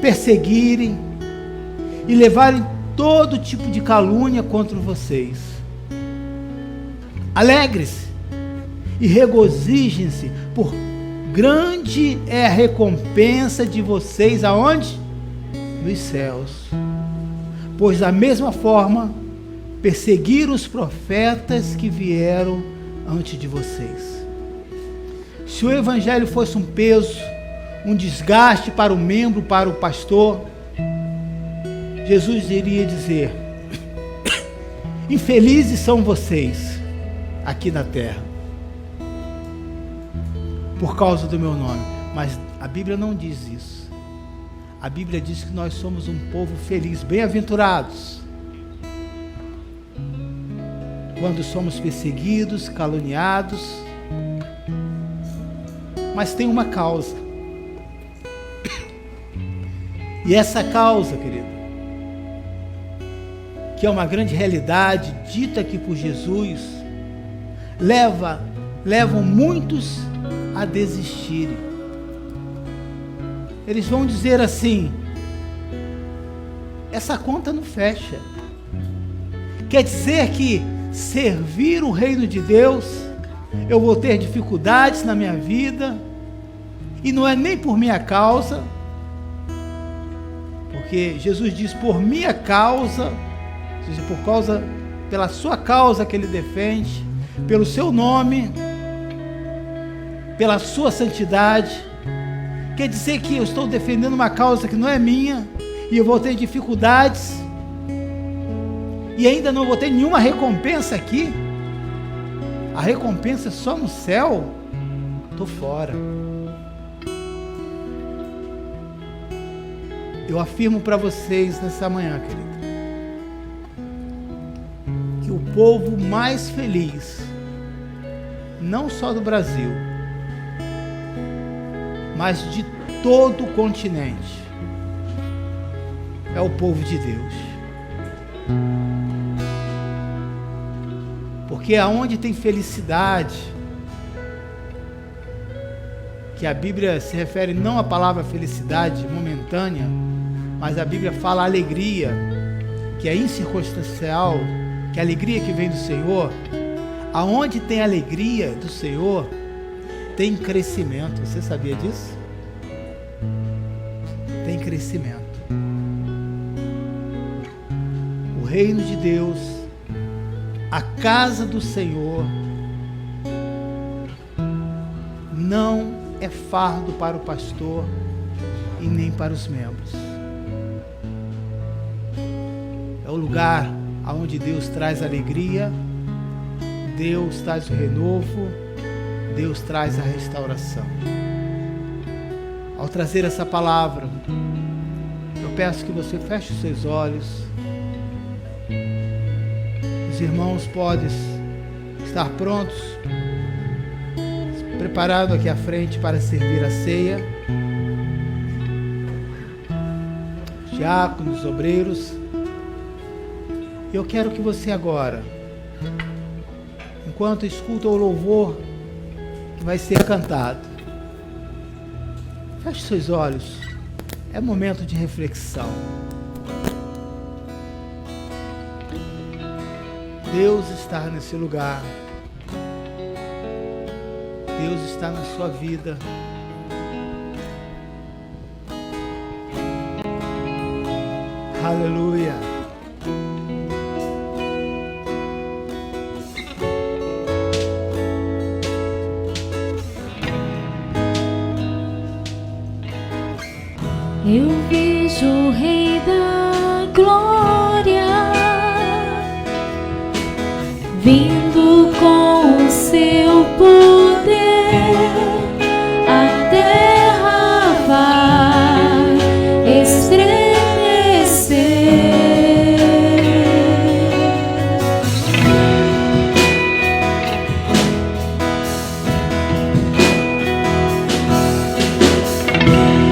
perseguirem e levarem todo tipo de calúnia contra vocês. Alegre-se e regozijem-se, por grande é a recompensa de vocês aonde? Nos céus. Pois da mesma forma perseguiram os profetas que vieram antes de vocês. Se o Evangelho fosse um peso, um desgaste para o membro, para o pastor, Jesus iria dizer: infelizes são vocês aqui na terra, por causa do meu nome. Mas a Bíblia não diz isso. A Bíblia diz que nós somos um povo feliz, bem-aventurados, quando somos perseguidos, caluniados. Mas tem uma causa. E essa causa, querido, que é uma grande realidade dita aqui por Jesus, levam muitos a desistirem. Eles vão dizer assim: essa conta não fecha. Quer dizer que servir o reino de Deus, eu vou ter dificuldades na minha vida, e não é nem por minha causa, porque Jesus diz por minha causa, ou seja, pela sua causa que ele defende, pelo seu nome, pela sua santidade. Quer dizer que eu estou defendendo uma causa que não é minha, e eu vou ter dificuldades, e ainda não vou ter nenhuma recompensa aqui. A recompensa é só no céu. Estou fora. Eu afirmo para vocês nessa manhã, querida, que o povo mais feliz, não só do Brasil, mas de todo o continente, é o povo de Deus. Porque aonde tem felicidade, que a Bíblia se refere não à palavra felicidade momentânea, mas a Bíblia fala alegria, que é incircunstancial, que é a alegria que vem do Senhor. Aonde tem alegria do Senhor, tem crescimento. Você sabia disso? Tem crescimento. O reino de Deus, a casa do Senhor, não é fardo para o pastor e nem para os membros. É o lugar onde Deus traz alegria, Deus traz o renovo, Deus traz a restauração. Ao trazer essa palavra, eu peço que você feche os seus olhos. Os irmãos podem estar prontos, preparados aqui à frente para servir a ceia. Os diáconos, os obreiros. Eu quero que você agora, enquanto escuta o louvor que vai ser cantado, feche seus olhos. É momento de reflexão. Deus está nesse lugar. Deus está na sua vida. Aleluia. Eu vejo o Rei da Glória vindo com o seu poder, a terra vai estremecer.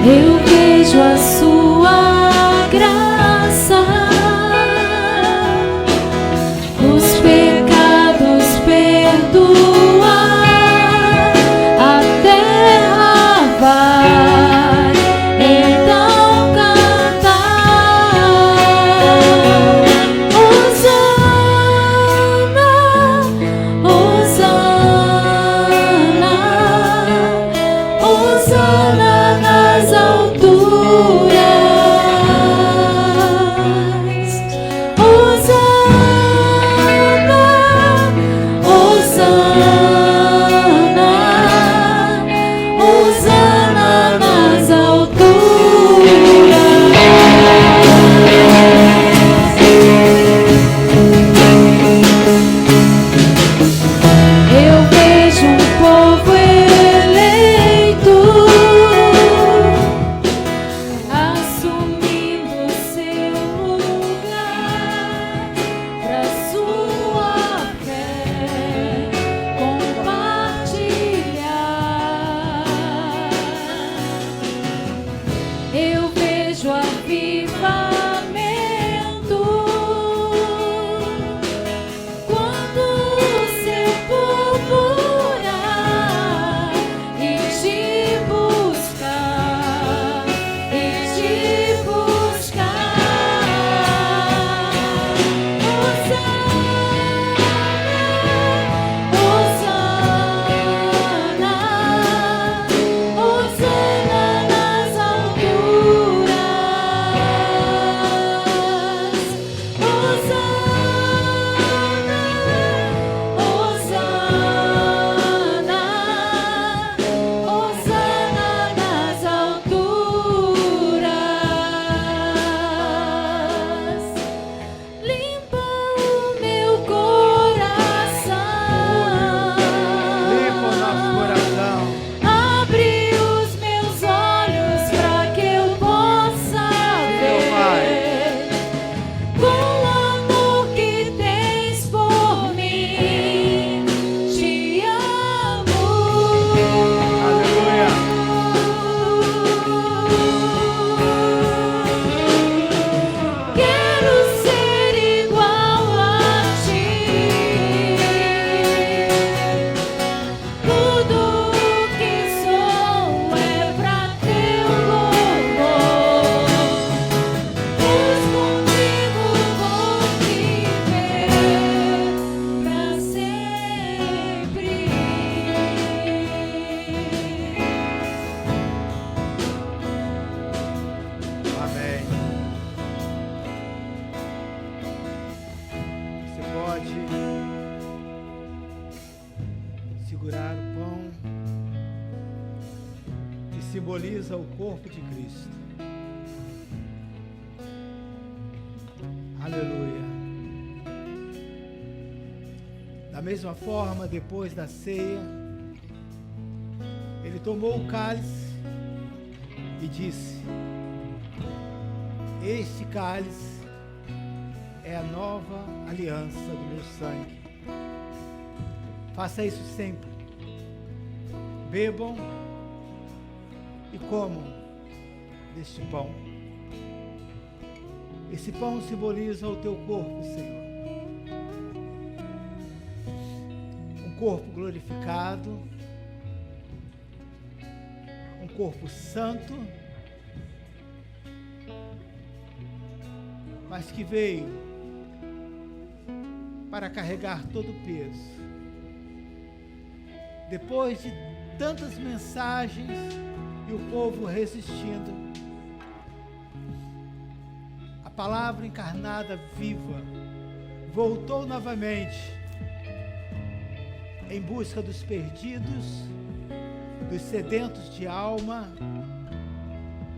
Eu vejo a sua graça, os pecados pode segurar o pão que simboliza o corpo de Cristo. Aleluia. Da mesma forma, depois da ceia, ele tomou o cálice e disse: este cálice é a nova aliança do meu sangue. Faça isso sempre. Bebam e comam deste pão. Esse pão simboliza o teu corpo, Senhor. Um corpo glorificado, um corpo santo, mas que veio para carregar todo o peso. Depois de tantas mensagens e o povo resistindo, a palavra encarnada viva voltou novamente em busca dos perdidos, dos sedentos de alma,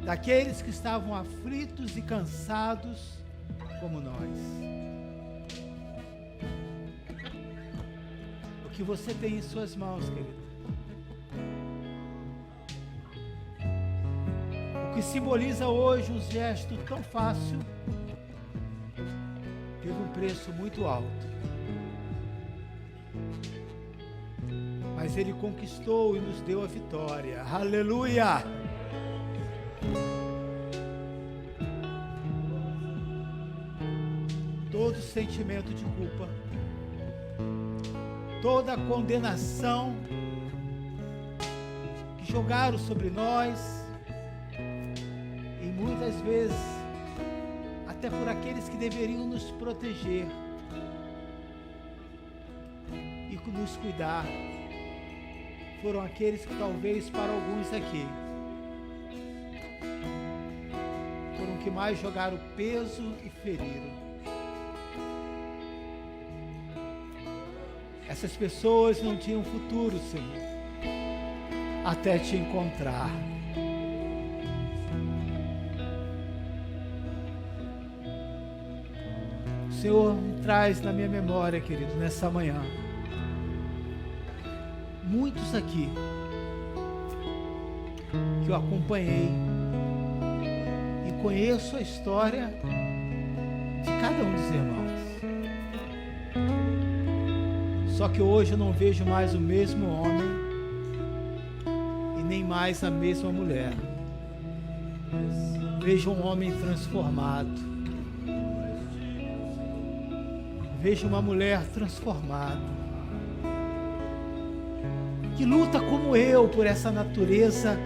daqueles que estavam aflitos e cansados como nós. O que você tem em suas mãos, querido? O que simboliza hoje um gesto tão fácil, teve um preço muito alto. Mas ele conquistou e nos deu a vitória. Aleluia! Todo sentimento de culpa, toda condenação que jogaram sobre nós, e muitas vezes até por aqueles que deveriam nos proteger e nos cuidar, foram aqueles que talvez para alguns aqui foram que mais jogaram peso e feriram. Essas pessoas não tinham futuro, Senhor, até te encontrar. O Senhor me traz na minha memória, querido, nessa manhã, muitos aqui que eu acompanhei e conheço a história de cada um dos irmãos. Só que hoje eu não vejo mais o mesmo homem e nem mais a mesma mulher. Vejo um homem transformado. Vejo uma mulher transformada, que luta como eu por essa natureza,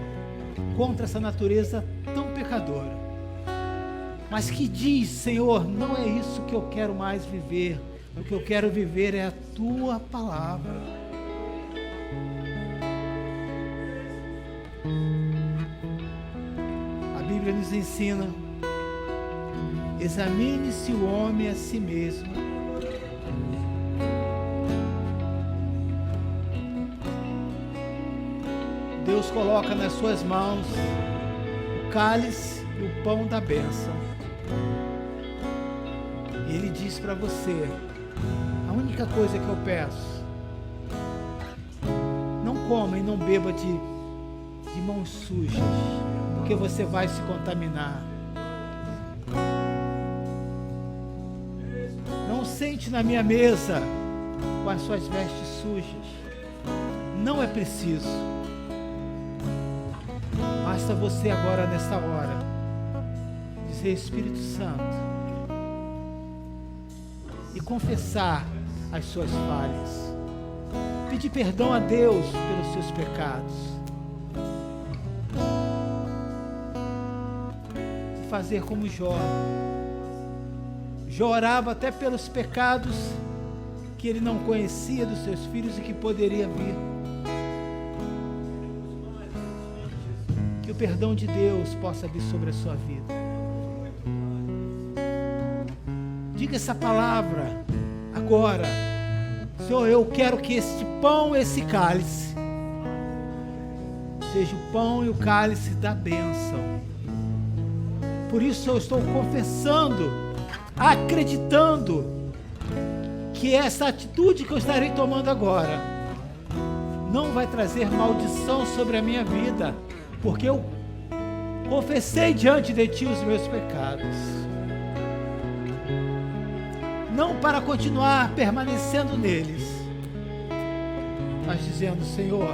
contra essa natureza tão pecadora, mas que diz: Senhor, não é isso que eu quero mais viver. O que eu quero viver é a tua palavra. A Bíblia nos ensina: examine-se o homem a si mesmo. Deus coloca nas suas mãos o cálice e o pão da bênção. E Ele diz para você: a única coisa que eu peço, não coma e não beba de mãos sujas, porque você vai se contaminar. Não sente na minha mesa com as suas vestes sujas. Não é preciso. Basta você agora, nesta hora, dizer: Espírito Santo, e confessar as suas falhas, pedir perdão a Deus pelos seus pecados, e fazer como Jó. Jó orava até pelos pecados que ele não conhecia dos seus filhos e que poderia vir. Que o perdão de Deus possa vir sobre a sua vida. Diga essa palavra a agora, Senhor, eu quero que este pão, esse cálice, seja o pão e o cálice da bênção. Por isso eu estou confessando, acreditando que essa atitude que eu estarei tomando agora não vai trazer maldição sobre a minha vida, porque eu confessei diante de Ti os meus pecados. Não para continuar permanecendo neles, mas dizendo: Senhor,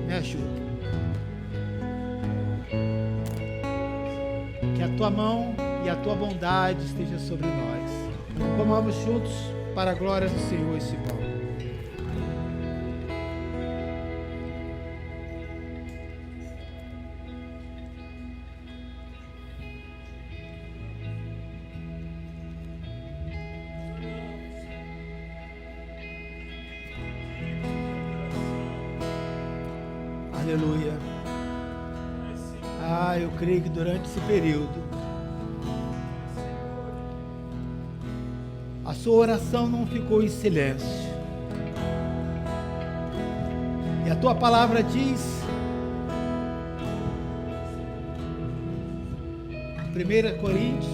me ajuda. Que a Tua mão e a Tua bondade esteja sobre nós. Comamos juntos para a glória do Senhor esse pão. Aleluia. Eu creio que durante esse período a sua oração não ficou em silêncio. E a tua palavra diz, 1 Coríntios,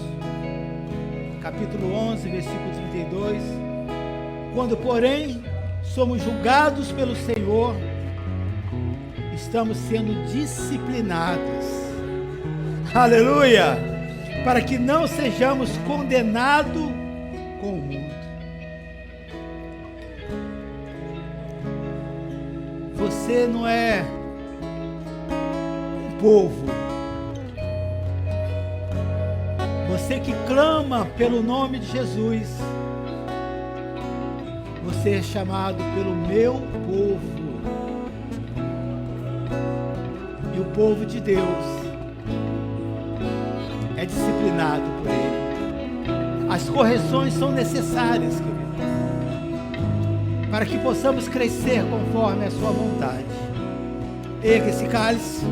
capítulo 11, versículo 32, quando, porém, somos julgados pelo Senhor, estamos sendo disciplinados. Aleluia! Para que não sejamos condenados com o mundo. Você não é um povo. Você que clama pelo nome de Jesus, você é chamado pelo meu povo. E o povo de Deus é disciplinado por Ele. As correções são necessárias, querido, para que possamos crescer conforme a sua vontade. Erga esse cálice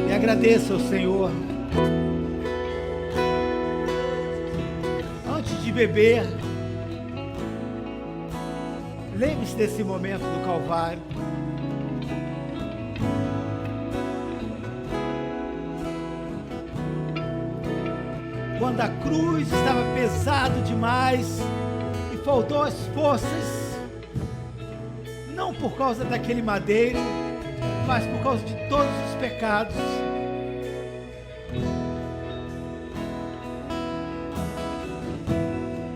e agradeça ao Senhor. Antes de beber, lembre-se desse momento do Calvário. Quando a cruz estava pesado demais e faltou as forças, não por causa daquele madeiro, mas por causa de todos os pecados.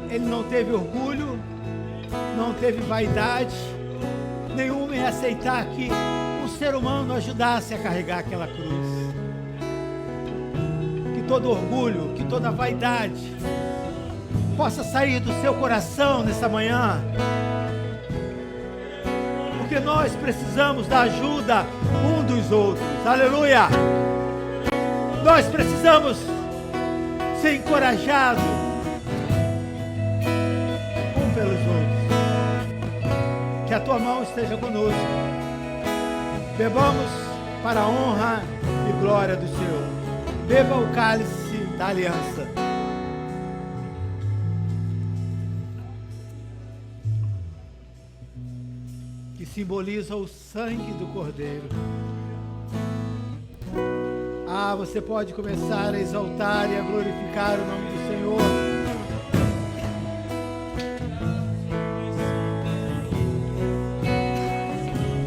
Ele não teve orgulho, não teve vaidade nenhuma em aceitar que um ser humano ajudasse a carregar aquela cruz. Que todo orgulho, que toda vaidade possa sair do seu coração nessa manhã, porque nós precisamos da ajuda um dos outros. Aleluia! Nós precisamos ser encorajados um pelos outros. Que a tua mão esteja conosco. Bebamos para a honra e glória do Senhor. Beba o cálice da aliança. Que simboliza o sangue do Cordeiro. Você pode começar a exaltar e a glorificar o nome do Senhor.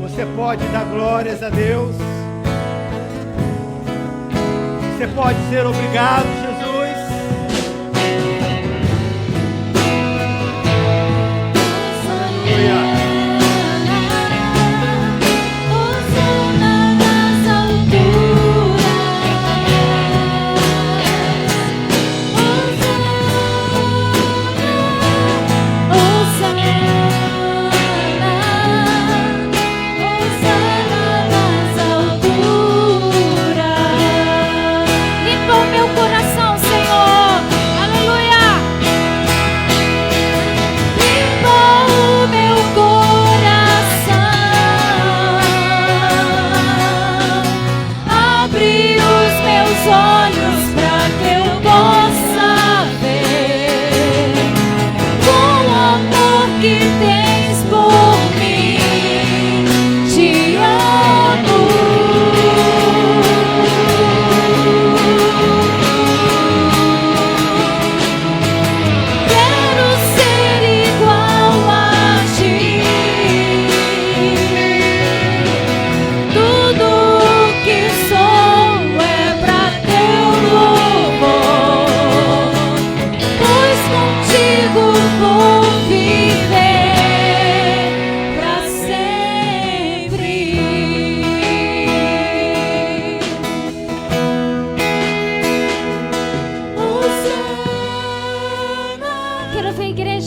Você pode dar glórias a Deus. Você pode ser obrigado, Jesus. Aleluia. Limpa o meu coração.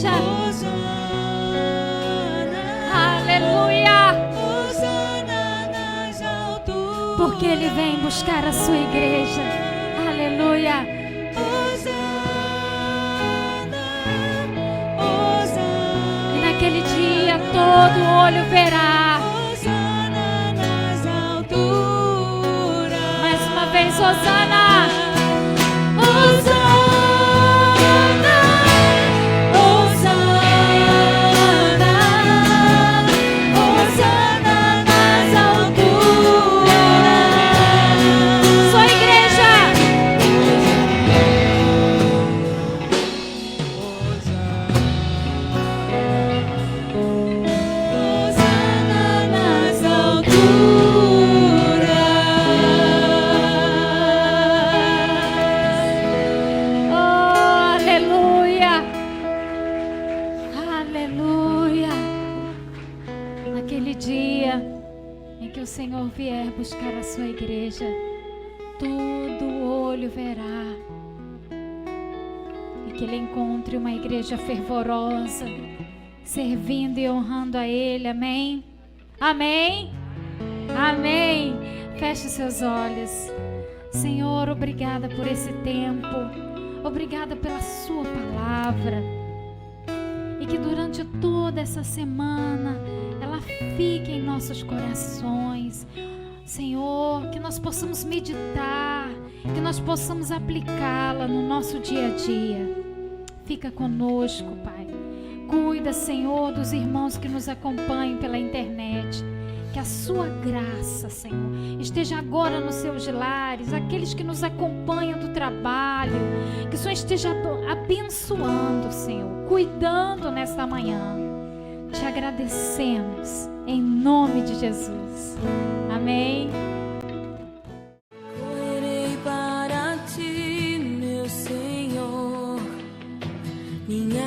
igreja. Aleluia. Porque Ele vem buscar a sua igreja. Aleluia. E naquele dia todo olho verá. Mais uma vez, Hosana. Hosana. O Senhor vier buscar a sua igreja, todo olho verá, e que Ele encontre uma igreja fervorosa, servindo e honrando a Ele. Amém? Amém? Amém. Feche seus olhos. Senhor, obrigada por esse tempo, obrigada pela sua palavra, e que durante toda essa semana ela fique em nossos corações, Senhor, que nós possamos meditar, que nós possamos aplicá-la no nosso dia a dia. Fica conosco, Pai. Cuida, Senhor, dos irmãos que nos acompanham pela internet. Que a sua graça, Senhor, esteja agora nos seus lares, aqueles que nos acompanham do trabalho, que o Senhor esteja abençoando, Senhor, cuidando nesta manhã. Te agradecemos, em nome de Jesus. Amém. Correrei para ti, meu Senhor, minha